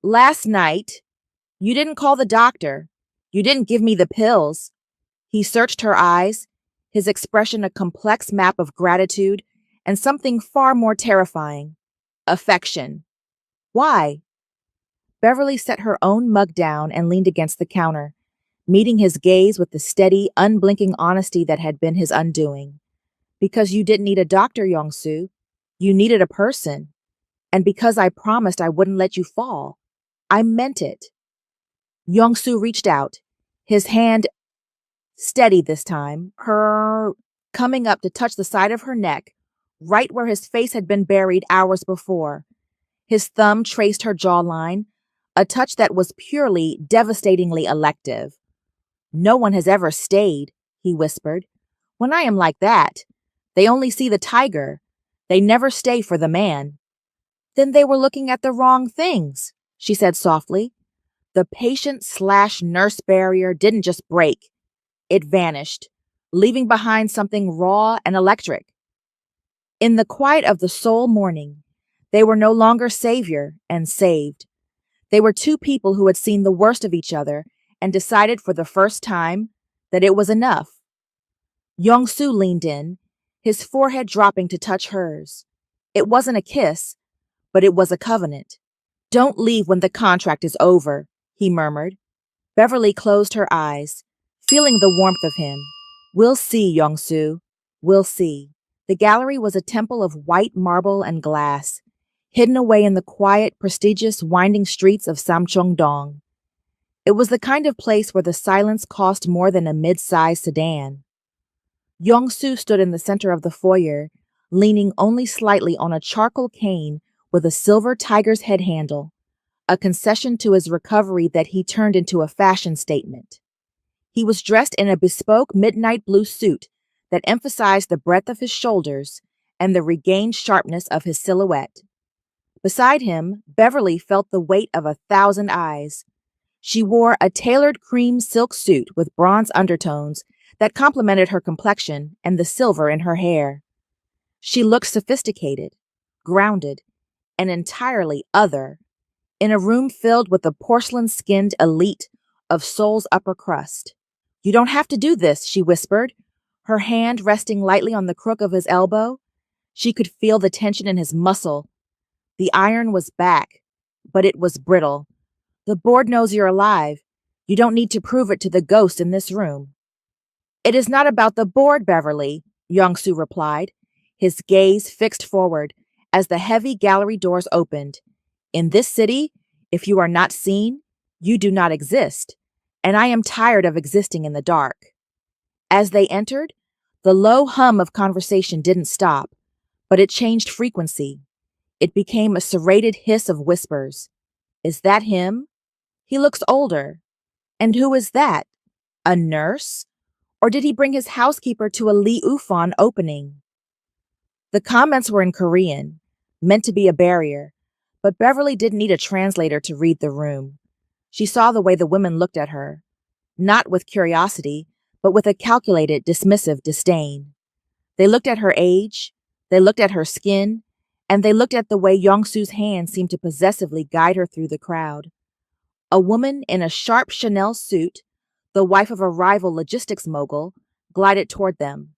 Last night, you didn't call the doctor. You didn't give me the pills. He searched her eyes, his expression a complex map of gratitude and something far more terrifying. Affection. Why? Beverly set her own mug down and leaned against the counter, meeting his gaze with the steady, unblinking honesty that had been his undoing. Because you didn't need a doctor, Yong-soo. You needed a person. And because I promised I wouldn't let you fall. I meant it. Yong-soo reached out, his hand steady this time, her coming up to touch the side of her neck, right where his face had been buried hours before. His thumb traced her jawline, a touch that was purely, devastatingly elective. No one has ever stayed, he whispered. When I am like that, they only see the tiger. They never stay for the man. Then they were looking at the wrong things, she said softly. The patient/nurse barrier didn't just break. It vanished, leaving behind something raw and electric. In the quiet of the soul morning, they were no longer savior and saved. They were two people who had seen the worst of each other and decided for the first time that it was enough. Yong-soo leaned in, his forehead dropping to touch hers. It wasn't a kiss, but it was a covenant. Don't leave when the contract is over, he murmured. Beverly closed her eyes, feeling the warmth of him. We'll see, Yong-soo. We'll see. The gallery was a temple of white marble and glass, hidden away in the quiet, prestigious, winding streets of Samcheong-dong. It was the kind of place where the silence cost more than a mid-sized sedan. Yong-soo stood in the center of the foyer, leaning only slightly on a charcoal cane with a silver tiger's head handle, a concession to his recovery that he turned into a fashion statement. He was dressed in a bespoke midnight blue suit that emphasized the breadth of his shoulders and the regained sharpness of his silhouette. Beside him, Beverly felt the weight of 1,000 eyes. She wore a tailored cream silk suit with bronze undertones that complemented her complexion and the silver in her hair. She looked sophisticated, grounded, and entirely other, in a room filled with the porcelain-skinned elite of Seoul's upper crust. You don't have to do this, she whispered, her hand resting lightly on the crook of his elbow. She could feel the tension in his muscle. The iron was back, but it was brittle. The board knows you're alive. You don't need to prove it to the ghost in this room. It is not about the board, Beverly, Yong-soo replied, his gaze fixed forward as the heavy gallery doors opened. In this city, if you are not seen, you do not exist, and I am tired of existing in the dark. As they entered, the low hum of conversation didn't stop, but it changed frequency. It became a serrated hiss of whispers. Is that him? He looks older. And who is that? A nurse? Or did he bring his housekeeper to a Lee Ufon opening? The comments were in Korean, meant to be a barrier, but Beverly didn't need a translator to read the room. She saw the way the women looked at her, not with curiosity, but with a calculated, dismissive disdain. They looked at her age, they looked at her skin, and they looked at the way Yong-soo's hand seemed to possessively guide her through the crowd. A woman in a sharp Chanel suit, the wife of a rival logistics mogul, glided toward them.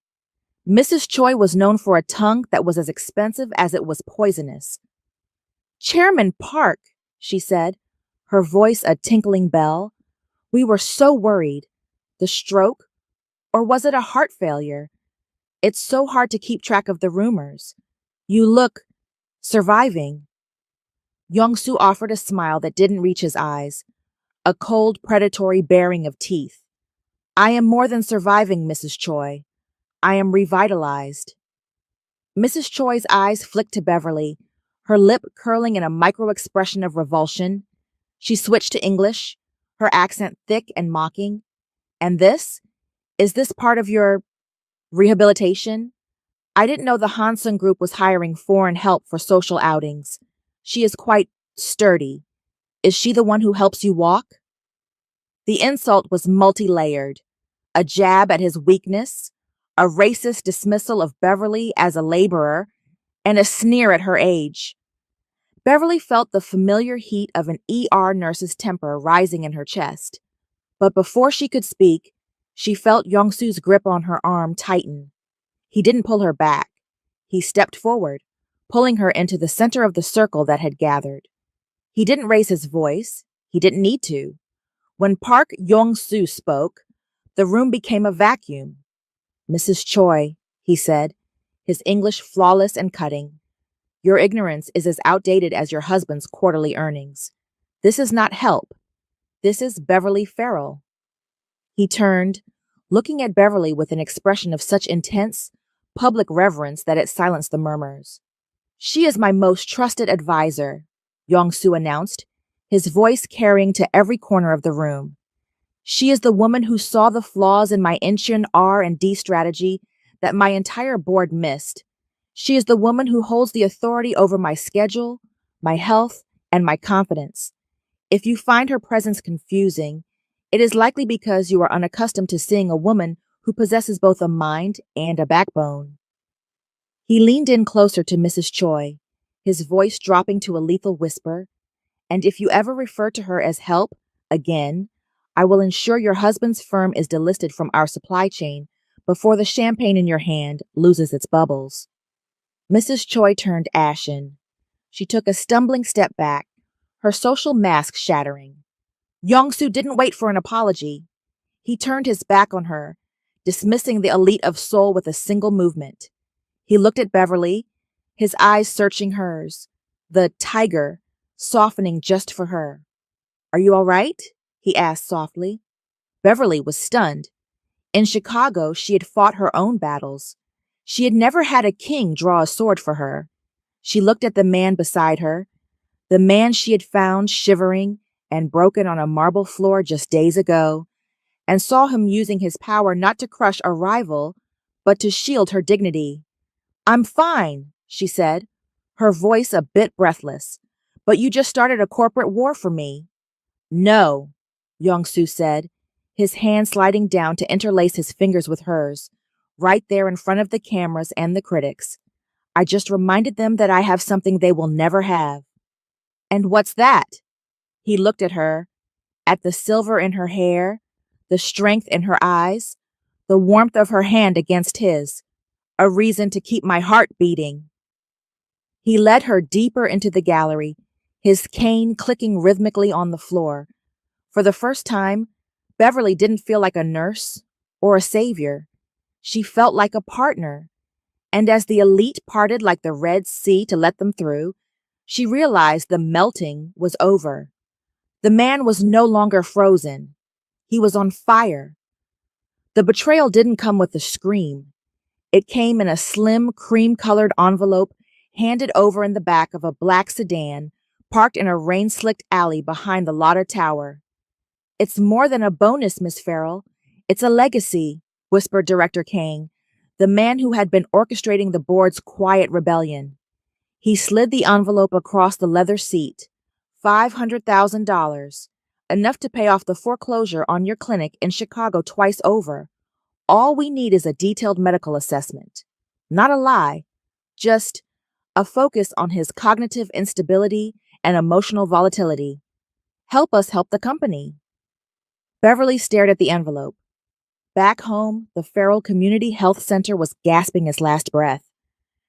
Mrs. Choi was known for a tongue that was as expensive as it was poisonous. Chairman Park, she said, her voice a tinkling bell. We were so worried. The stroke? Or was it a heart failure? It's so hard to keep track of the rumors. You look surviving. Yong-soo offered a smile that didn't reach his eyes, a cold, predatory baring of teeth. I am more than surviving, Mrs. Choi. I am revitalized. Mrs. Choi's eyes flicked to Beverly, her lip curling in a micro expression of revulsion. She switched to English, her accent thick and mocking. And this? Is this part of your rehabilitation? I didn't know the Hansen Group was hiring foreign help for social outings. She is quite sturdy. Is she the one who helps you walk? The insult was multi-layered. A jab at his weakness, a racist dismissal of Beverly as a laborer, and a sneer at her age. Beverly felt the familiar heat of an ER nurse's temper rising in her chest. But before she could speak, she felt Young-Soo's grip on her arm tighten. He didn't pull her back. He stepped forward, pulling her into the center of the circle that had gathered. He didn't raise his voice. He didn't need to. When Park Young-Soo spoke, the room became a vacuum. "Mrs. Choi," he said, his English flawless and cutting, "your ignorance is as outdated as your husband's quarterly earnings. This is not help. This is Beverly Farrell." He turned, looking at Beverly with an expression of such intense, public reverence that it silenced the murmurs. "She is my most trusted advisor," Young-Soo announced, his voice carrying to every corner of the room. "She is the woman who saw the flaws in my Incheon R&D strategy that my entire board missed. She is the woman who holds the authority over my schedule, my health, and my confidence. If you find her presence confusing, it is likely because you are unaccustomed to seeing a woman who possesses both a mind and a backbone." He leaned in closer to Mrs. Choi, his voice dropping to a lethal whisper, "And if you ever refer to her as help, again, I will ensure your husband's firm is delisted from our supply chain before the champagne in your hand loses its bubbles." Mrs. Choi turned ashen. She took a stumbling step back, her social mask shattering. Young-Soo didn't wait for an apology. He turned his back on her, dismissing the elite of Seoul with a single movement. He looked at Beverly, his eyes searching hers, the tiger softening just for her. "Are you all right?" he asked softly. Beverly was stunned. In Chicago, she had fought her own battles. She had never had a king draw a sword for her. She looked at the man beside her, the man she had found shivering and broken on a marble floor just days ago, and saw him using his power not to crush a rival, but to shield her dignity. "I'm fine," she said, her voice a bit breathless, "but you just started a corporate war for me." "No," Young-Soo said, his hand sliding down to interlace his fingers with hers, right there in front of the cameras and the critics. "I just reminded them that I have something they will never have." "And what's that?" He looked at her, at the silver in her hair, the strength in her eyes, the warmth of her hand against his. "A reason to keep my heart beating." He led her deeper into the gallery, his cane clicking rhythmically on the floor. For the first time, Beverly didn't feel like a nurse or a savior. She felt like a partner. And as the elite parted like the Red Sea to let them through, she realized the melting was over. The man was no longer frozen. He was on fire. The betrayal didn't come with a scream. It came in a slim, cream-colored envelope handed over in the back of a black sedan parked in a rain-slicked alley behind the Lotta Tower. "It's more than a bonus, Miss Farrell. It's a legacy," whispered Director Kang, the man who had been orchestrating the board's quiet rebellion. He slid the envelope across the leather seat. $500,000, enough to pay off the foreclosure on your clinic in Chicago twice over. All we need is a detailed medical assessment. Not a lie, just a focus on his cognitive instability and emotional volatility. Help us help the company." Beverly stared at the envelope. Back home, the Farrell Community Health Center was gasping its last breath.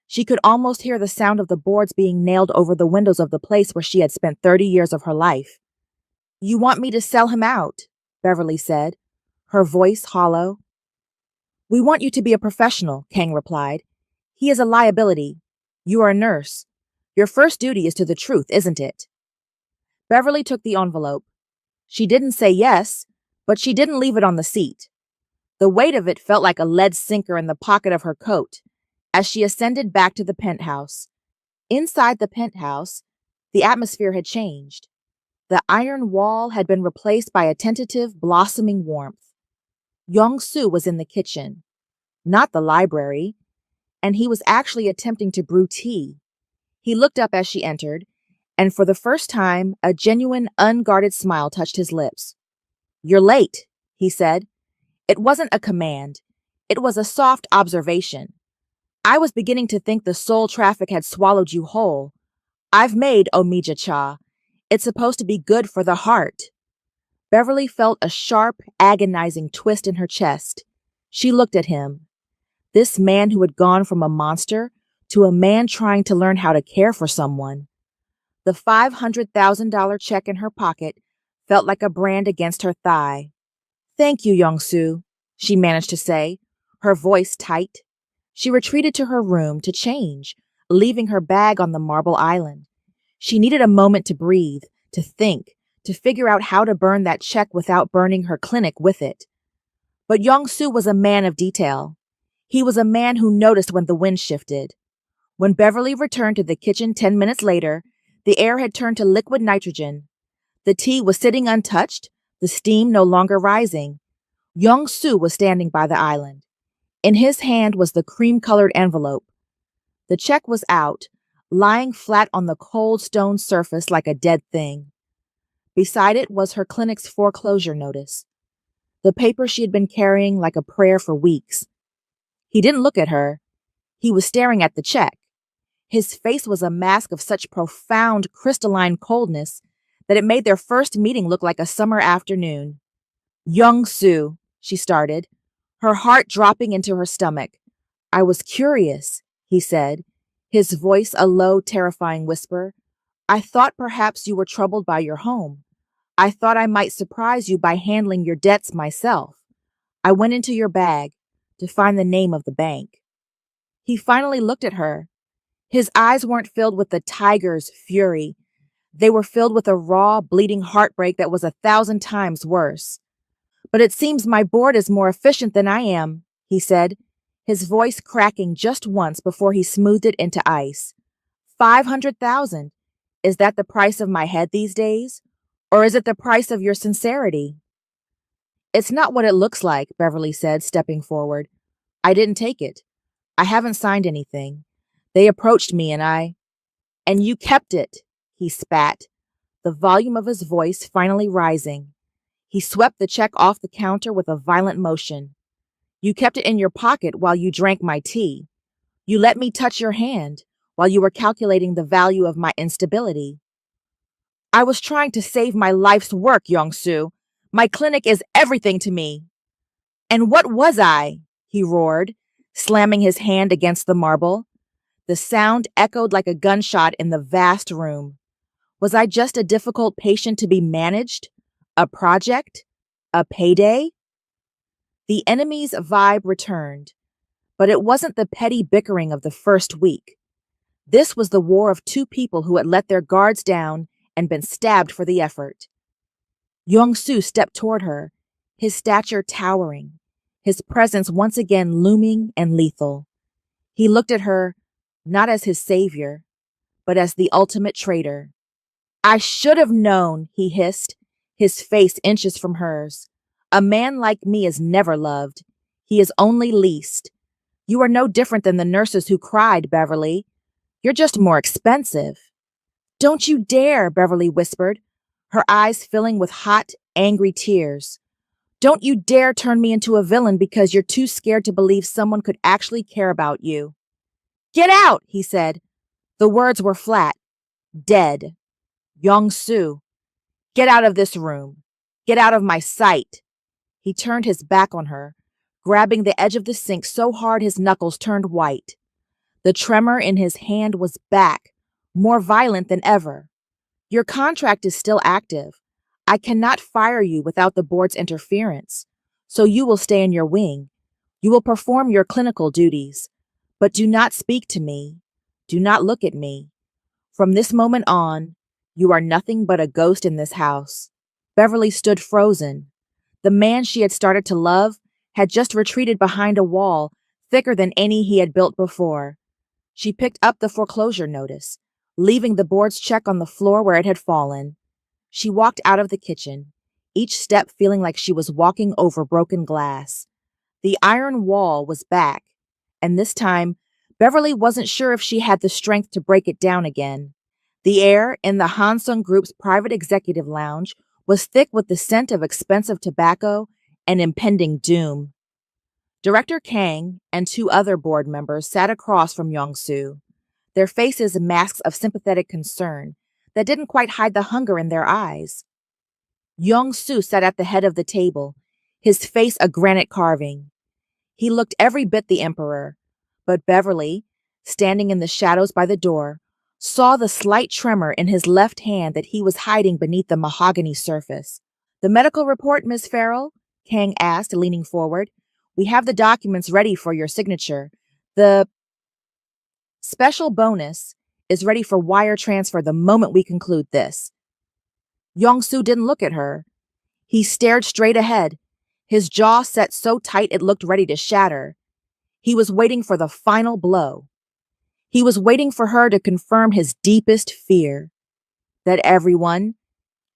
She could almost hear the sound of the boards being nailed over the windows of the place where she had spent 30 years of her life. "You want me to sell him out," Beverly said, her voice hollow. "We want you to be a professional," Kang replied. "He is a liability. You are a nurse. Your first duty is to the truth, isn't it?" Beverly took the envelope. She didn't say yes, but she didn't leave it on the seat. The weight of it felt like a lead sinker in the pocket of her coat, as she ascended back to the penthouse. Inside the penthouse, the atmosphere had changed. The iron wall had been replaced by a tentative, blossoming warmth. Yong-Soo was in the kitchen, not the library, and he was actually attempting to brew tea. He looked up as she entered, and for the first time, a genuine, unguarded smile touched his lips. "You're late," he said. It wasn't a command. It was a soft observation. "I was beginning to think the soul traffic had swallowed you whole. I've made Omija cha. It's supposed to be good for the heart." Beverly felt a sharp, agonizing twist in her chest. She looked at him. This man who had gone from a monster to a man trying to learn how to care for someone. The $500,000 check in her pocket felt like a brand against her thigh. "Thank you, Yong-Soo," she managed to say, her voice tight. She retreated to her room to change, leaving her bag on the marble island. She needed a moment to breathe, to think, to figure out how to burn that check without burning her clinic with it. But Yong-Soo was a man of detail. He was a man who noticed when the wind shifted. When Beverly returned to the kitchen 10 minutes later, the air had turned to liquid nitrogen. The tea was sitting untouched, the steam no longer rising. Yong-Soo was standing by the island. In his hand was the cream-colored envelope. The check was out, lying flat on the cold stone surface like a dead thing. Beside it was her clinic's foreclosure notice, the paper she had been carrying like a prayer for weeks. He didn't look at her. He was staring at the check. His face was a mask of such profound, crystalline coldness that it made their first meeting look like a summer afternoon. "Yong-Soo," she started, her heart dropping into her stomach. "I was curious," he said, his voice a low, terrifying whisper. "I thought perhaps you were troubled by your home. I thought I might surprise you by handling your debts myself. I went into your bag to find the name of the bank." He finally looked at her. His eyes weren't filled with the tiger's fury. They were filled with a raw, bleeding heartbreak that was 1,000 times worse. "But it seems my board is more efficient than I am," he said, his voice cracking just once before he smoothed it into ice. 500,000. Is that the price of my head these days? Or is it the price of your sincerity?" "It's not what it looks like," Beverly said, stepping forward. "I didn't take it. I haven't signed anything. They approached me and you kept it," he spat, the volume of his voice finally rising. He swept the check off the counter with a violent motion. "You kept it in your pocket while you drank my tea. You let me touch your hand while you were calculating the value of my instability." "I was trying to save my life's work, Yong-Soo. My clinic is everything to me." "And what was I?" he roared, slamming his hand against the marble. The sound echoed like a gunshot in the vast room. "Was I just a difficult patient to be managed? A project? A payday?" The enemy's vibe returned, but it wasn't the petty bickering of the first week. This was the war of two people who had let their guards down and been stabbed for the effort. Yong-Soo stepped toward her, his stature towering, his presence once again looming and lethal. He looked at her, not as his savior, but as the ultimate traitor. "I should have known," he hissed, his face inches from hers. "A man like me is never loved. He is only leased. You are no different than the nurses who cried, Beverly. You're just more expensive." "Don't you dare," Beverly whispered, her eyes filling with hot, angry tears. "Don't you dare turn me into a villain because you're too scared to believe someone could actually care about you." "Get out," he said. The words were flat, dead. "Yong-Soo, get out of this room. Get out of my sight." He turned his back on her, grabbing the edge of the sink so hard his knuckles turned white. The tremor in his hand was back, more violent than ever. "Your contract is still active. I cannot fire you without the board's interference, so you will stay in your wing. You will perform your clinical duties, but do not speak to me. Do not look at me. From this moment on, you are nothing but a ghost in this house." Beverly stood frozen. The man she had started to love had just retreated behind a wall, thicker than any he had built before. She picked up the foreclosure notice, leaving the board's check on the floor where it had fallen. She walked out of the kitchen, each step feeling like she was walking over broken glass. The iron wall was back, and this time, Beverly wasn't sure if she had the strength to break it down again. The air in the Hansung Group's private executive lounge was thick with the scent of expensive tobacco and impending doom. Director Kang and two other board members sat across from Yong-soo, their faces masks of sympathetic concern that didn't quite hide the hunger in their eyes. Yong-soo sat at the head of the table, his face a granite carving. He looked every bit the emperor, but Beverly, standing in the shadows by the door, saw the slight tremor in his left hand that he was hiding beneath the mahogany surface. "The medical report, Miss Farrell?" Kang asked, leaning forward. "We have the documents ready for your signature. The special bonus is ready for wire transfer the moment we conclude this." Yong-soo didn't look at her. He stared straight ahead, his jaw set so tight it looked ready to shatter. He was waiting for the final blow. He was waiting for her to confirm his deepest fear, that everyone,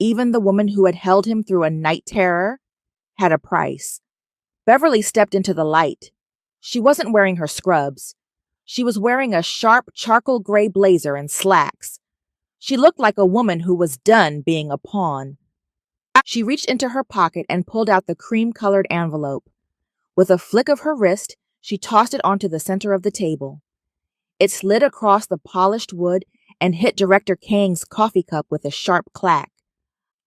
even the woman who had held him through a night terror, had a price. Beverly stepped into the light. She wasn't wearing her scrubs. She was wearing a sharp charcoal gray blazer and slacks. She looked like a woman who was done being a pawn. She reached into her pocket and pulled out the cream-colored envelope. With a flick of her wrist, she tossed it onto the center of the table. It slid across the polished wood and hit Director Kang's coffee cup with a sharp clack.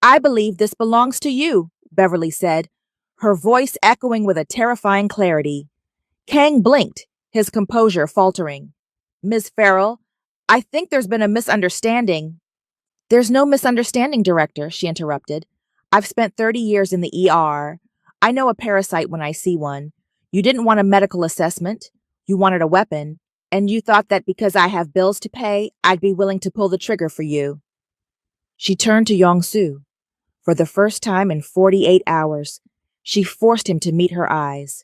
"I believe this belongs to you," Beverly said, her voice echoing with a terrifying clarity. Kang blinked, his composure faltering. "Ms. Farrell, I think there's been a misunderstanding." "There's no misunderstanding, Director," she interrupted. "I've spent 30 years in the ER. I know a parasite when I see one. You didn't want a medical assessment. You wanted a weapon. And you thought that because I have bills to pay, I'd be willing to pull the trigger for you." She turned to Yong-soo. For the first time in 48 hours, she forced him to meet her eyes.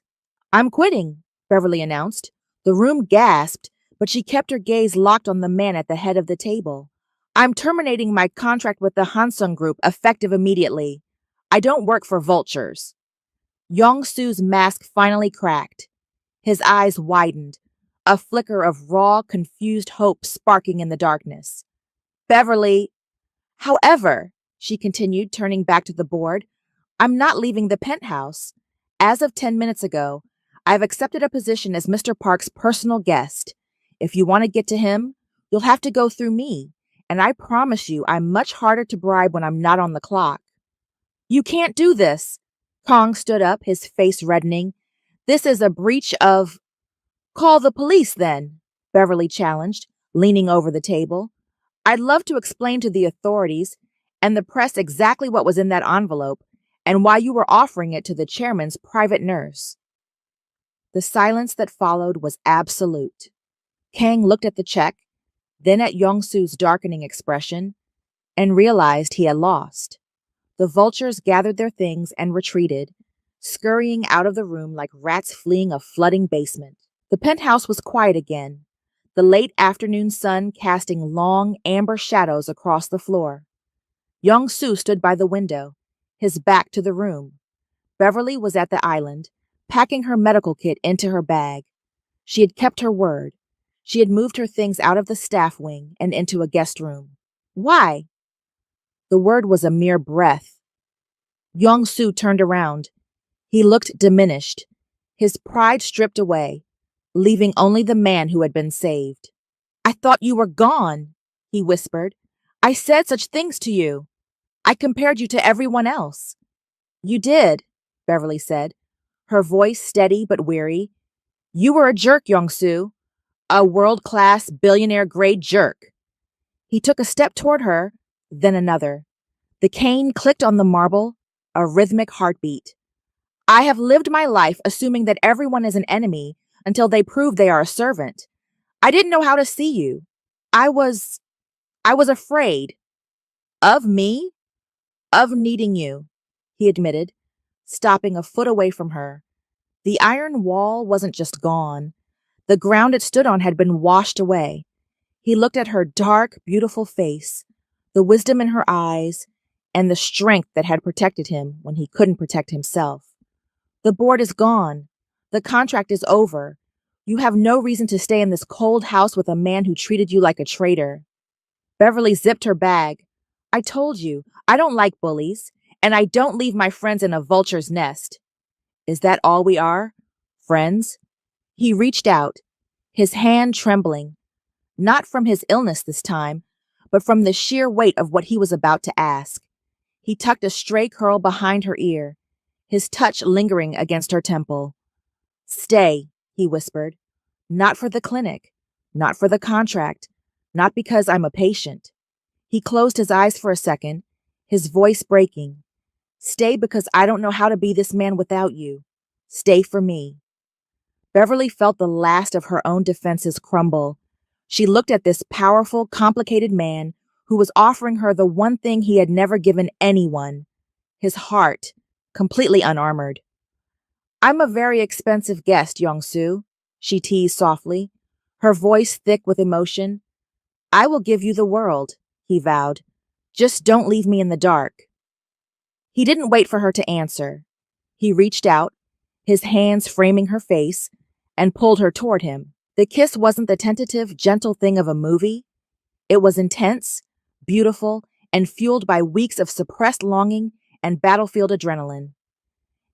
"I'm quitting," Beverly announced. The room gasped, but she kept her gaze locked on the man at the head of the table. "I'm terminating my contract with the Hansung Group effective immediately. I don't work for vultures." Yong-soo's mask finally cracked. His eyes widened, a flicker of raw, confused hope sparking in the darkness. "Beverly, however," she continued, turning back to the board, "I'm not leaving the penthouse. As of 10 minutes ago, I've accepted a position as Mr. Park's personal guest. If you want to get to him, you'll have to go through me, and I promise you I'm much harder to bribe when I'm not on the clock." "You can't do this." Kang stood up, his face reddening. "This is a breach of—" "Call the police, then," Beverly challenged, leaning over the table. "I'd love to explain to the authorities and the press exactly what was in that envelope and why you were offering it to the chairman's private nurse." The silence that followed was absolute. Kang looked at the check, then at Yong-soo's darkening expression, and realized he had lost. The vultures gathered their things and retreated, scurrying out of the room like rats fleeing a flooding basement. The penthouse was quiet again, the late afternoon sun casting long, amber shadows across the floor. Yong-soo stood by the window, his back to the room. Beverly was at the island, packing her medical kit into her bag. She had kept her word. She had moved her things out of the staff wing and into a guest room. "Why?" The word was a mere breath. Yong-soo turned around. He looked diminished, his pride stripped away, leaving only the man who had been saved. "I thought you were gone," he whispered. "I said such things to you. I compared you to everyone else." "You did," Beverly said, her voice steady but weary. "You were a jerk, Yong-soo. A world-class, billionaire-grade jerk." He took a step toward her, then another. The cane clicked on the marble, a rhythmic heartbeat. "I have lived my life assuming that everyone is an enemy until they prove they are a servant. I didn't know how to see you. I was afraid." "Of me?" "Of needing you," he admitted, stopping a foot away from her. The iron wall wasn't just gone. The ground it stood on had been washed away. He looked at her dark, beautiful face, the wisdom in her eyes, and the strength that had protected him when he couldn't protect himself. The board is gone. The contract is over. You have no reason to stay in this cold house with a man who treated you like a traitor. Beverly zipped her bag. I told you, I don't like bullies, and I don't leave my friends in a vulture's nest. Is that all we are? Friends? He reached out, his hand trembling, not from his illness this time, but from the sheer weight of what he was about to ask. He tucked a stray curl behind her ear, his touch lingering against her temple. Stay, he whispered. Not for the clinic, not for the contract, not because I'm a patient. He closed his eyes for a second, his voice breaking. Stay because I don't know how to be this man without you. Stay for me. Beverly felt the last of her own defenses crumble. She looked at this powerful, complicated man who was offering her the one thing he had never given anyone, his heart, completely unarmored. I'm a very expensive guest, Yong-Soo, she teased softly, her voice thick with emotion. I will give you the world, he vowed. Just don't leave me in the dark. He didn't wait for her to answer. He reached out, his hands framing her face, and pulled her toward him. The kiss wasn't the tentative, gentle thing of a movie. It was intense, beautiful, and fueled by weeks of suppressed longing and battlefield adrenaline.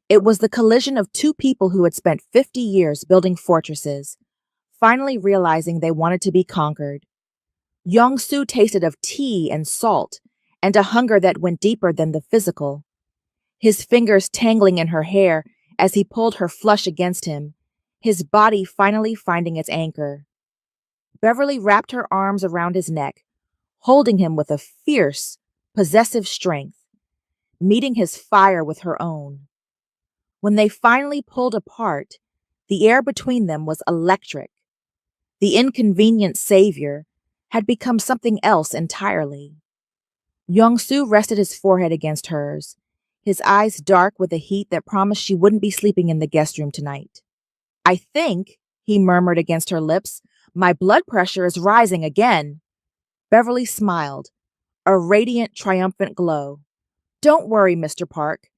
It was the collision of two people who had spent 50 years building fortresses, finally realizing they wanted to be conquered. Yong-Soo tasted of tea and salt, and a hunger that went deeper than the physical. His fingers tangling in her hair as he pulled her flush against him, his body finally finding its anchor. Beverly wrapped her arms around his neck, holding him with a fierce, possessive strength, meeting his fire with her own. When they finally pulled apart, the air between them was electric. The inconvenient savior had become something else entirely. Yong-Soo rested his forehead against hers, his eyes dark with a heat that promised she wouldn't be sleeping in the guest room tonight. I think, he murmured against her lips, my blood pressure is rising again. Beverly smiled, a radiant, triumphant glow. Don't worry, Mr. Park.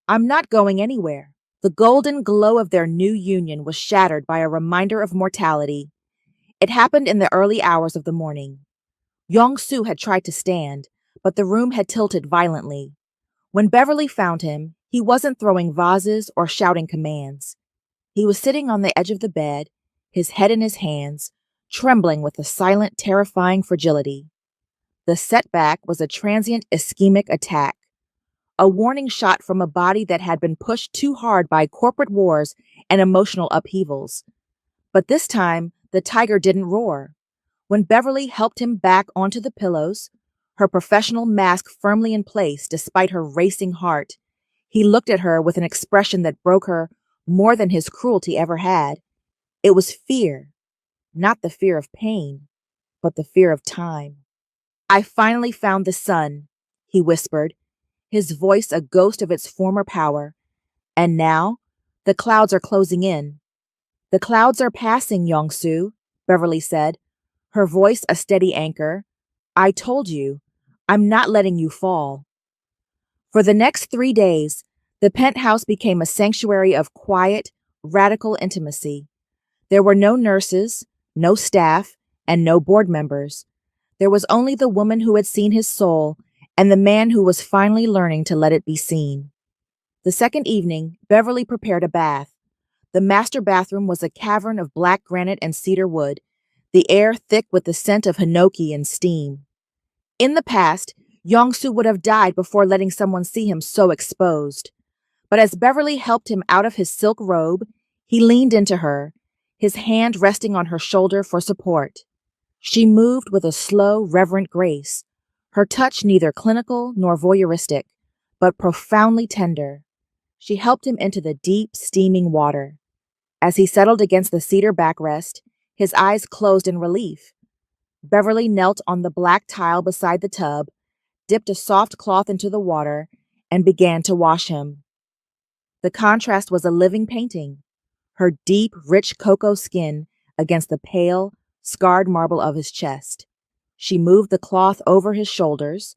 I'm not going anywhere. The golden glow of their new union was shattered by a reminder of mortality. It happened in the early hours of the morning. Yong-Soo had tried to stand, but the room had tilted violently. When Beverly found him, he wasn't throwing vases or shouting commands. He was sitting on the edge of the bed, his head in his hands, trembling with a silent, terrifying fragility. The setback was a transient ischemic attack, a warning shot from a body that had been pushed too hard by corporate wars and emotional upheavals. But this time, the tiger didn't roar. When Beverly helped him back onto the pillows, her professional mask firmly in place despite her racing heart, he looked at her with an expression that broke her more than his cruelty ever had. It was fear, not the fear of pain, but the fear of time. I finally found the sun, he whispered, his voice a ghost of its former power. And now, the clouds are closing in. The clouds are passing, Yong-Soo, Beverly said, her voice a steady anchor. I told you, I'm not letting you fall. For the next 3 days, the penthouse became a sanctuary of quiet, radical intimacy. There were no nurses, no staff, and no board members. There was only the woman who had seen his soul and the man who was finally learning to let it be seen. The second evening, Beverly prepared a bath. The master bathroom was a cavern of black granite and cedar wood, the air thick with the scent of hinoki and steam. In the past, Yong-Soo would have died before letting someone see him so exposed. But as Beverly helped him out of his silk robe, he leaned into her, his hand resting on her shoulder for support. She moved with a slow, reverent grace, her touch neither clinical nor voyeuristic, but profoundly tender. She helped him into the deep, steaming water. As he settled against the cedar backrest, his eyes closed in relief. Beverly knelt on the black tile beside the tub, dipped a soft cloth into the water, and began to wash him. The contrast was a living painting. her deep, rich cocoa skin against the pale, scarred marble of his chest. She moved the cloth over his shoulders,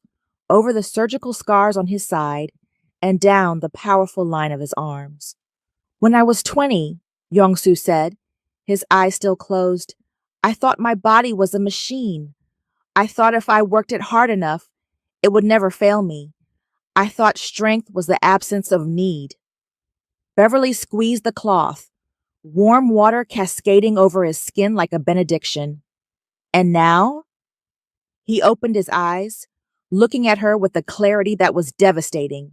over the surgical scars on his side, and down the powerful line of his arms. When I was 20, Yong-Soo said, his eyes still closed, I thought my body was a machine. I thought if I worked it hard enough, it would never fail me. I thought strength was the absence of need. Beverly squeezed the cloth, warm water cascading over his skin like a benediction. And now? He opened his eyes, looking at her with a clarity that was devastating.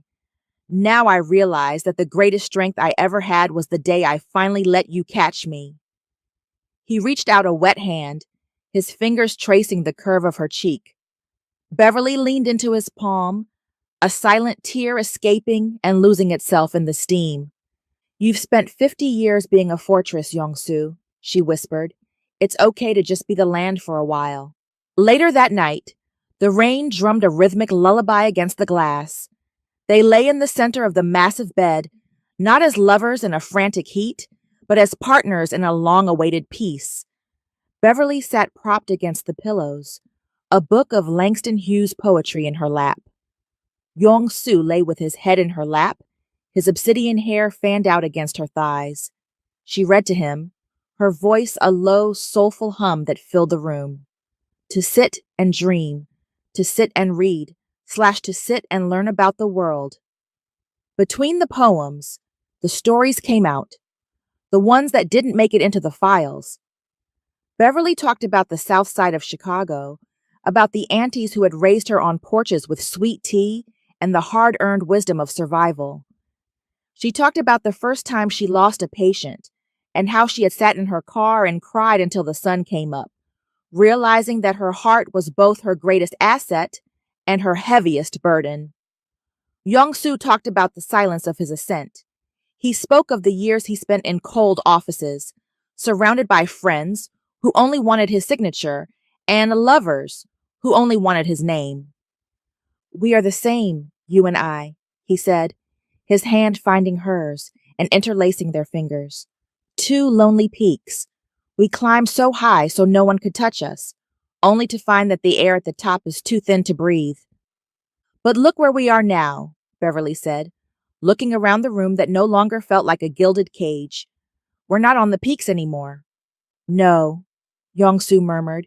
Now I realized that the greatest strength I ever had was the day I finally let you catch me. He reached out a wet hand, his fingers tracing the curve of her cheek. Beverly leaned into his palm, a silent tear escaping and losing itself in the steam. You've spent 50 years being a fortress, Yong-Soo, she whispered. It's okay to just be the land for a while. Later that night, the rain drummed a rhythmic lullaby against the glass. They lay in the center of the massive bed, not as lovers in a frantic heat, but as partners in a long-awaited peace. Beverly sat propped against the pillows, a book of Langston Hughes poetry in her lap. Yong-Soo lay with his head in her lap, his obsidian hair fanned out against her thighs. She read to him, her voice a low, soulful hum that filled the room. To sit and dream, to sit and read, / to sit and learn about the world. Between the poems, the stories came out, the ones that didn't make it into the files. Beverly talked about the South Side of Chicago, about the aunties who had raised her on porches with sweet tea and the hard-earned wisdom of survival. She talked about the first time she lost a patient and how she had sat in her car and cried until the sun came up, realizing that her heart was both her greatest asset and her heaviest burden. Yong-Soo talked about the silence of his ascent. He spoke of the years he spent in cold offices, surrounded by friends who only wanted his signature and lovers who only wanted his name. We are the same, you and I, he said, his hand finding hers and interlacing their fingers. Two lonely peaks. We climbed so high so no one could touch us, only to find that the air at the top is too thin to breathe. But look where we are now, Beverly said, looking around the room that no longer felt like a gilded cage. We're not on the peaks anymore. No, Yong-Soo murmured,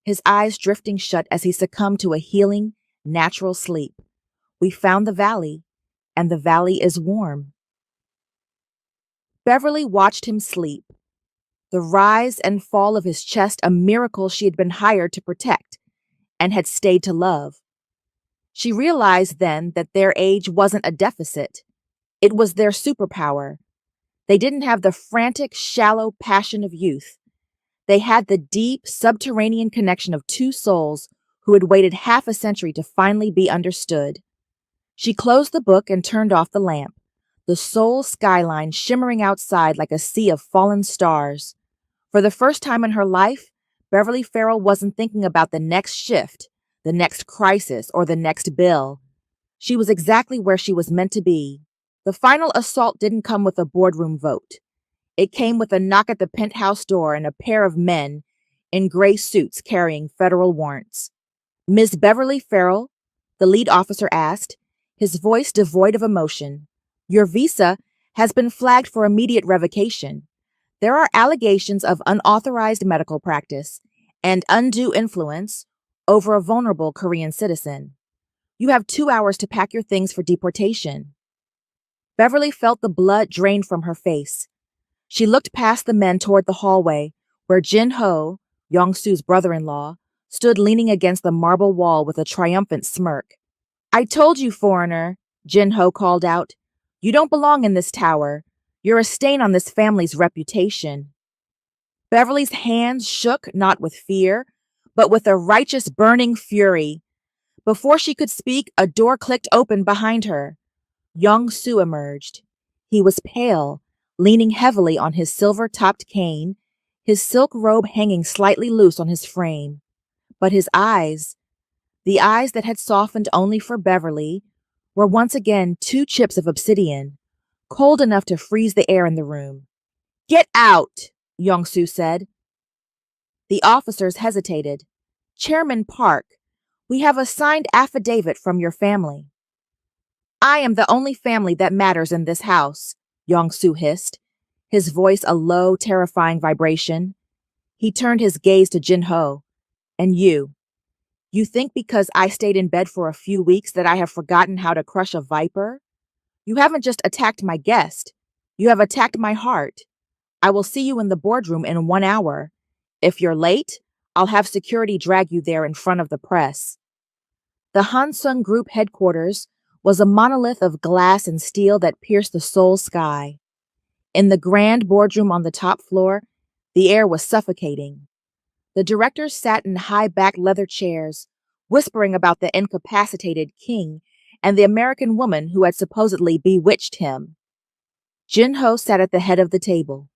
his eyes drifting shut as he succumbed to a healing, natural sleep. We found the valley, and the valley is warm. Beverly watched him sleep, the rise and fall of his chest a miracle she had been hired to protect and had stayed to love. She realized then that their age wasn't a deficit. It was their superpower. They didn't have the frantic, shallow passion of youth. They had the deep, subterranean connection of two souls who had waited half a century to finally be understood. She closed the book and turned off the lamp, the Seoul skyline shimmering outside like a sea of fallen stars. For the first time in her life, Beverly Farrell wasn't thinking about the next shift, the next crisis, or the next bill. She was exactly where she was meant to be. The final assault didn't come with a boardroom vote. It came with a knock at the penthouse door and a pair of men in gray suits carrying federal warrants. Ms. Beverly Farrell, the lead officer asked, his voice devoid of emotion. Your visa has been flagged for immediate revocation. There are allegations of unauthorized medical practice and undue influence over a vulnerable Korean citizen. You have 2 hours to pack your things for deportation. Beverly felt the blood drain from her face. She looked past the men toward the hallway, where Jin Ho, Yong-Soo's brother-in-law, stood leaning against the marble wall with a triumphant smirk. I told you, foreigner, Jin Ho called out. You don't belong in this tower. You're a stain on this family's reputation. Beverly's hands shook not with fear, but with a righteous burning fury. Before she could speak, a door clicked open behind her. Yong-Soo emerged. He was pale, leaning heavily on his silver-topped cane, his silk robe hanging slightly loose on his frame. But his eyes, the eyes that had softened only for Beverly, were once again 2 chips of obsidian, cold enough to freeze the air in the room. Get out, Yong-Soo said. The officers hesitated. Chairman Park, we have a signed affidavit from your family. I am the only family that matters in this house, Yong-Soo hissed, his voice a low, terrifying vibration. He turned his gaze to Jin-Ho. And you think because I stayed in bed for a few weeks that I have forgotten how to crush a viper? You haven't just attacked my guest. You have attacked my heart. I will see you in the boardroom in 1 hour. If you're late, I'll have security drag you there in front of the press. The Hansung Group headquarters was a monolith of glass and steel that pierced the Seoul sky. In the grand boardroom on the top floor, the air was suffocating. The directors sat in high-backed leather chairs, whispering about the incapacitated king and the American woman who had supposedly bewitched him. Jin-Ho sat at the head of the table.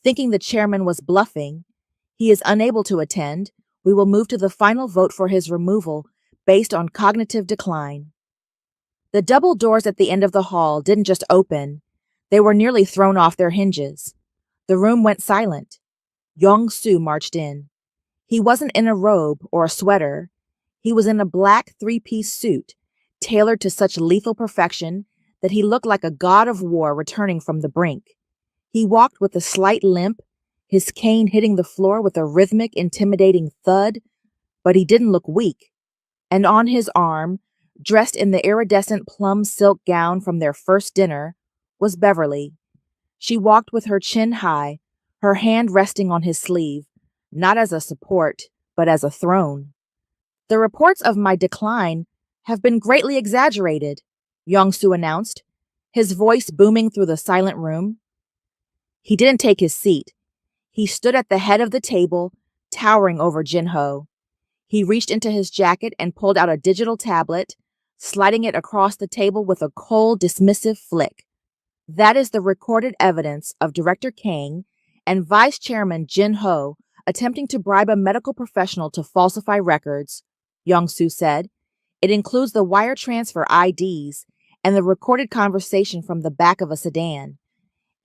Thinking the chairman was bluffing, he is unable to attend. We will move to the final vote for his removal based on cognitive decline. The double doors at the end of the hall didn't just open. They were nearly thrown off their hinges. The room went silent. Yong-Soo marched in. He wasn't in a robe or a sweater. He was in a black three-piece suit, tailored to such lethal perfection that he looked like a god of war returning from the brink. He walked with a slight limp, his cane hitting the floor with a rhythmic, intimidating thud, but he didn't look weak. And on his arm, dressed in the iridescent plum silk gown from their first dinner, was Beverly. She walked with her chin high, her hand resting on his sleeve, not as a support, but as a throne. The reports of my decline have been greatly exaggerated, Yong-Soo announced, his voice booming through the silent room. He didn't take his seat. He stood at the head of the table, towering over Jin-Ho. He reached into his jacket and pulled out a digital tablet, sliding it across the table with a cold, dismissive flick. That is the recorded evidence of Director Kang and Vice Chairman Jin-Ho attempting to bribe a medical professional to falsify records, Yong-Soo said. It includes the wire transfer IDs and the recorded conversation from the back of a sedan.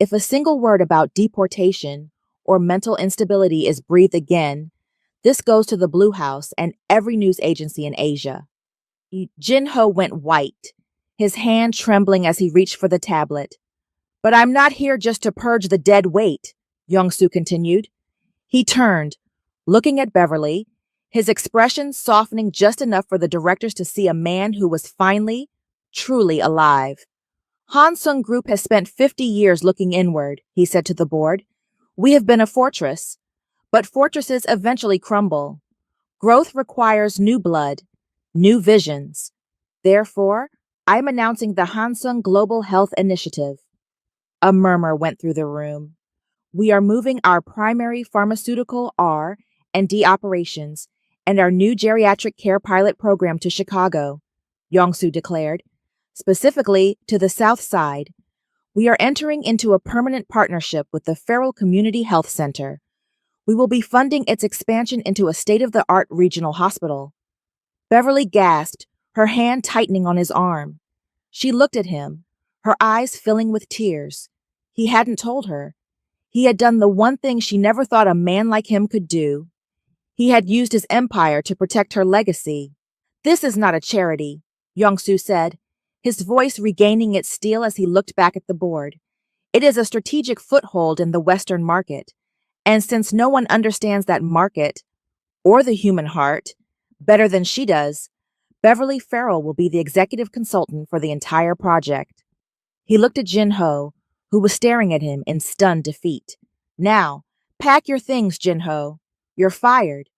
If a single word about deportation or mental instability is breathed again, this goes to the Blue House and every news agency in Asia. Jin-Ho went white, his hand trembling as he reached for the tablet. But I'm not here just to purge the dead weight, Yong-Soo continued. He turned, looking at Beverly, his expression softening just enough for the directors to see a man who was finally, truly alive. Hansung Group has spent 50 years looking inward, he said to the board. We have been a fortress, but fortresses eventually crumble. Growth requires new blood, new visions. Therefore, I am announcing the Hansung Global Health Initiative. A murmur went through the room. We are moving our primary pharmaceutical R&D operations and our new geriatric care pilot program to Chicago, Yong-Soo declared, specifically to the South Side. We are entering into a permanent partnership with the Farrell Community Health Center. We will be funding its expansion into a state-of-the-art regional hospital. Beverly gasped, her hand tightening on his arm. She looked at him, her eyes filling with tears. He hadn't told her. He had done the one thing she never thought a man like him could do. He had used his empire to protect her legacy. This is not a charity, Yong-Soo said, his voice regaining its steel as he looked back at the board. It is a strategic foothold in the Western market. And since no one understands that market, or the human heart, better than she does, Beverly Farrell will be the executive consultant for the entire project. He looked at Jin-Ho, who was staring at him in stunned defeat. Now, pack your things, Jin-Ho. You're fired.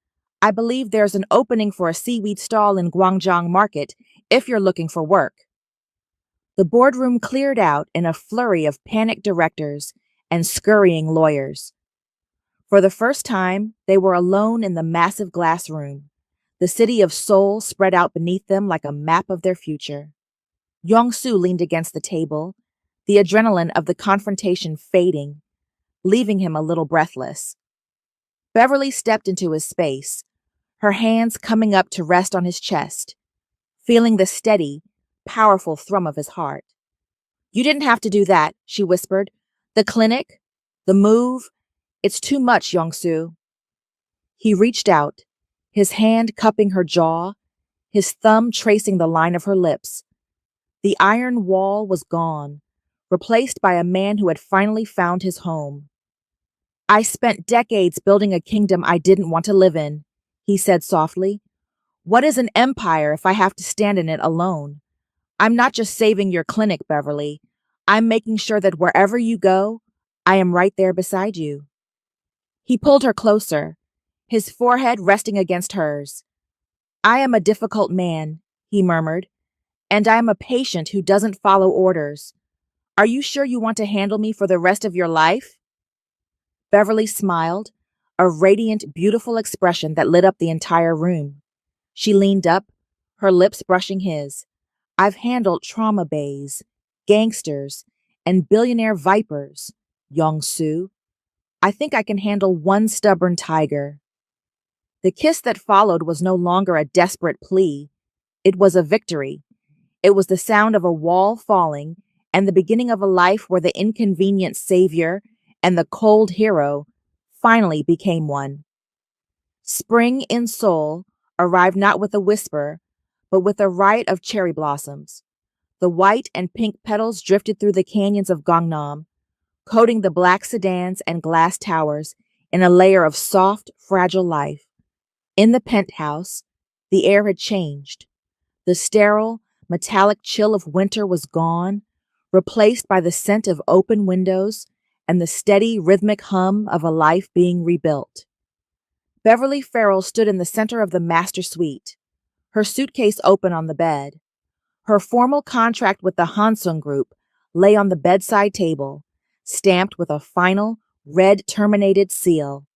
I believe there's an opening for a seaweed stall in Gwangjang Market if you're looking for work. The boardroom cleared out in a flurry of panicked directors and scurrying lawyers. For the first time, they were alone in the massive glass room, the city of Seoul spread out beneath them like a map of their future. Yong-Soo leaned against the table, the adrenaline of the confrontation fading, leaving him a little breathless. Beverly stepped into his space, her hands coming up to rest on his chest, feeling the steady, powerful thrum of his heart. You didn't have to do that, she whispered. The clinic, The move, it's too much, Young-soo. He reached out, his hand cupping her jaw, his thumb tracing the line of her lips. The iron wall was gone, replaced by a man who had finally found his home. I spent decades building a kingdom I didn't want to live in, he said softly. What is an empire if I have to stand in it alone? I'm not just saving your clinic, Beverly. I'm making sure that wherever you go, I am right there beside you. He pulled her closer, his forehead resting against hers. I am a difficult man, he murmured, and I am a patient who doesn't follow orders. Are you sure you want to handle me for the rest of your life? Beverly smiled, a radiant, beautiful expression that lit up the entire room. She leaned up, her lips brushing his. I've handled trauma bays, gangsters, and billionaire vipers, Young-soo. I think I can handle one stubborn tiger. The kiss that followed was no longer a desperate plea. It was a victory. It was the sound of a wall falling and the beginning of a life where the inconvenient savior and the cold hero finally became one. Spring in Seoul arrived not with a whisper, but with a riot of cherry blossoms. The white and pink petals drifted through the canyons of Gangnam, coating the black sedans and glass towers in a layer of soft, fragile life. In the penthouse, the air had changed. The sterile, metallic chill of winter was gone, replaced by the scent of open windows and the steady, rhythmic hum of a life being rebuilt. Beverly Farrell stood in the center of the master suite, her suitcase open on the bed. Her formal contract with the Hansung Group lay on the bedside table, stamped with a final, red terminated seal.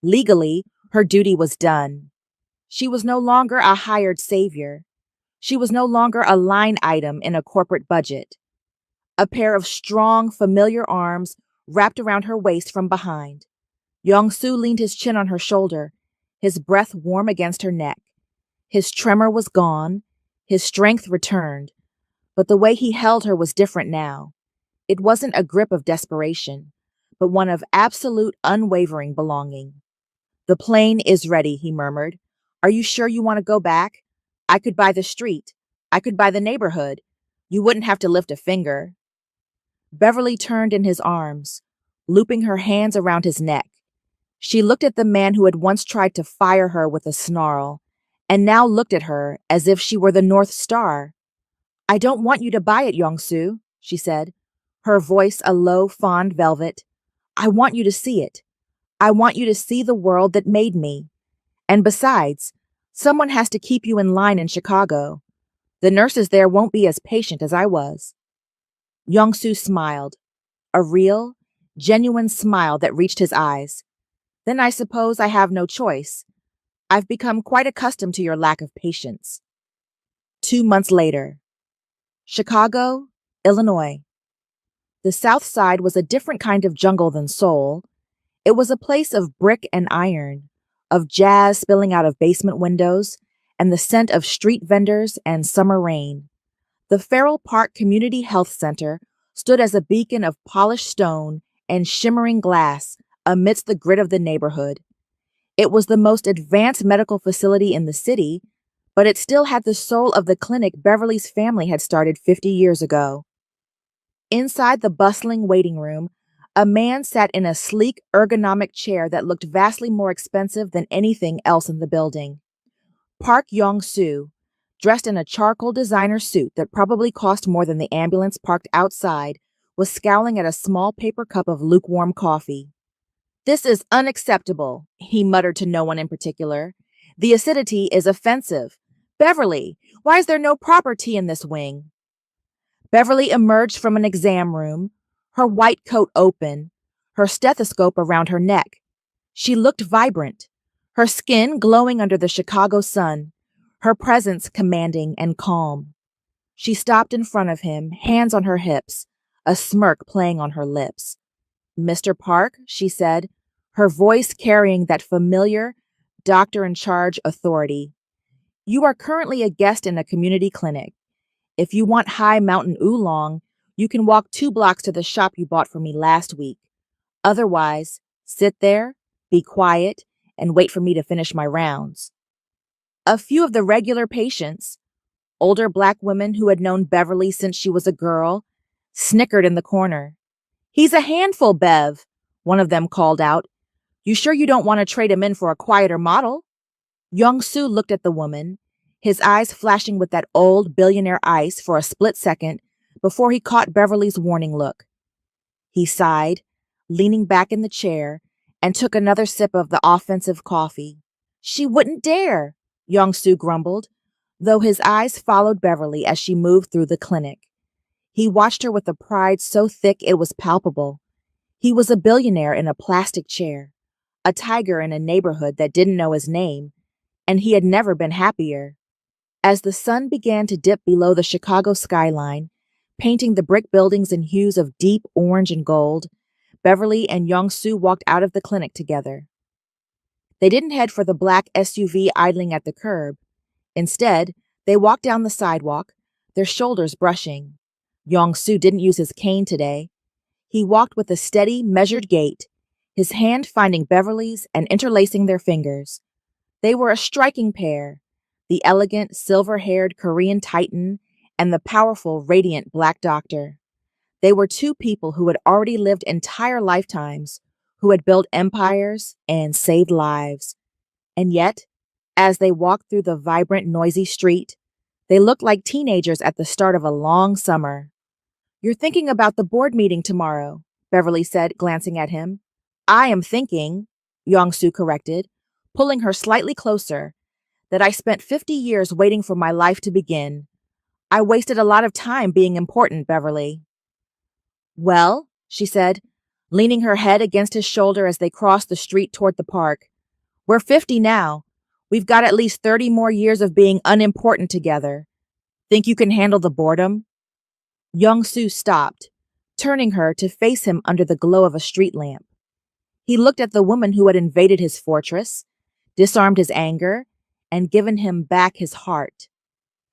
Legally, her duty was done. She was no longer a hired savior. She was no longer a line item in a corporate budget. A pair of strong, familiar arms wrapped around her waist from behind. Young-soo leaned his chin on her shoulder, his breath warm against her neck. His tremor was gone, his strength returned, but the way he held her was different now. It wasn't a grip of desperation, but one of absolute, unwavering belonging. The plane is ready, he murmured. Are you sure you want to go back? I could buy the street. I could buy the neighborhood. You wouldn't have to lift a finger. Beverly turned in his arms, looping her hands around his neck. She looked at the man who had once tried to fire her with a snarl, and now looked at her as if she were the North Star. I don't want you to buy it, Young-soo, she said, her voice a low, fond velvet. I want you to see it. I want you to see the world that made me. And besides, someone has to keep you in line in Chicago. The nurses there won't be as patient as I was. Young-soo smiled, a real, genuine smile that reached his eyes. Then I suppose I have no choice. I've become quite accustomed to your lack of patience. 2 months later. Chicago, Illinois. The South Side was a different kind of jungle than Seoul. It was a place of brick and iron, of jazz spilling out of basement windows, and the scent of street vendors and summer rain. The Farrell Park Community Health Center stood as a beacon of polished stone and shimmering glass amidst the grit of the neighborhood. It was the most advanced medical facility in the city, but it still had the soul of the clinic Beverly's family had started 50 years ago. Inside the bustling waiting room, a man sat in a sleek, ergonomic chair that looked vastly more expensive than anything else in the building. Park Young-soo, dressed in a charcoal designer suit that probably cost more than the ambulance parked outside, was scowling at a small paper cup of lukewarm coffee. This is unacceptable, he muttered to no one in particular. The acidity is offensive. Beverly, why is there no proper tea in this wing? Beverly emerged from an exam room, her white coat open, her stethoscope around her neck. She looked vibrant, her skin glowing under the Chicago sun, her presence commanding and calm. She stopped in front of him, hands on her hips, a smirk playing on her lips. Mr. Park, she said, her voice carrying that familiar, doctor-in-charge authority. You are currently a guest in a community clinic. If you want high mountain oolong, you can walk 2 blocks to the shop you bought for me last week. Otherwise, sit there, be quiet, and wait for me to finish my rounds. A few of the regular patients, older black women who had known Beverly since she was a girl, snickered in the corner. "He's a handful, Bev," one of them called out. "You sure you don't want to trade him in for a quieter model?" Young-Soo looked at the woman, his eyes flashing with that old billionaire ice for a split second before he caught Beverly's warning look. He sighed, leaning back in the chair, and took another sip of the offensive coffee. "She wouldn't dare," Young-Soo grumbled, though his eyes followed Beverly as she moved through the clinic. He watched her with a pride so thick it was palpable. He was a billionaire in a plastic chair, a tiger in a neighborhood that didn't know his name, and he had never been happier. As the sun began to dip below the Chicago skyline, painting the brick buildings in hues of deep orange and gold, Beverly and Young-Soo walked out of the clinic together. They didn't head for the black SUV idling at the curb. Instead, they walked down the sidewalk, their shoulders brushing. Young-Soo didn't use his cane today. He walked with a steady, measured gait, his hand finding Beverly's and interlacing their fingers. They were a striking pair, the elegant, silver-haired Korean titan and the powerful, radiant black doctor. They were two people who had already lived entire lifetimes, who had built empires and saved lives. And yet, as they walked through the vibrant, noisy street, they looked like teenagers at the start of a long summer. "You're thinking about the board meeting tomorrow," Beverly said, glancing at him. "I am thinking," Young-Soo corrected, pulling her slightly closer, "that I spent 50 years waiting for my life to begin. I wasted a lot of time being important, Beverly." "Well," she said, leaning her head against his shoulder as they crossed the street toward the park, "we're 50 now. We've got at least 30 more years of being unimportant together. Think you can handle the boredom?" Young-Soo stopped, turning her to face him under the glow of a street lamp. He looked at the woman who had invaded his fortress, disarmed his anger, and given him back his heart.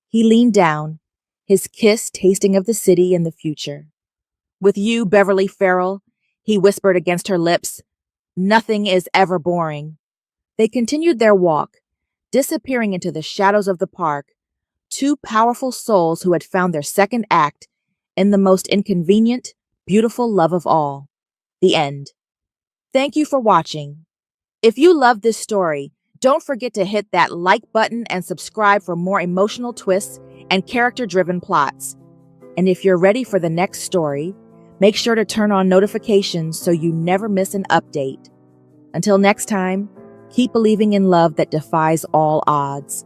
He leaned down, his kiss tasting of the city and the future. "With you, Beverly Farrell," he whispered against her lips, "nothing is ever boring." They continued their walk, disappearing into the shadows of the park, two powerful souls who had found their second act in the most inconvenient, beautiful love of all. The end. Thank you for watching. If you loved this story, don't forget to hit that like button and subscribe for more emotional twists and character-driven plots. And if you're ready for the next story, make sure to turn on notifications so you never miss an update. Until next time, keep believing in love that defies all odds.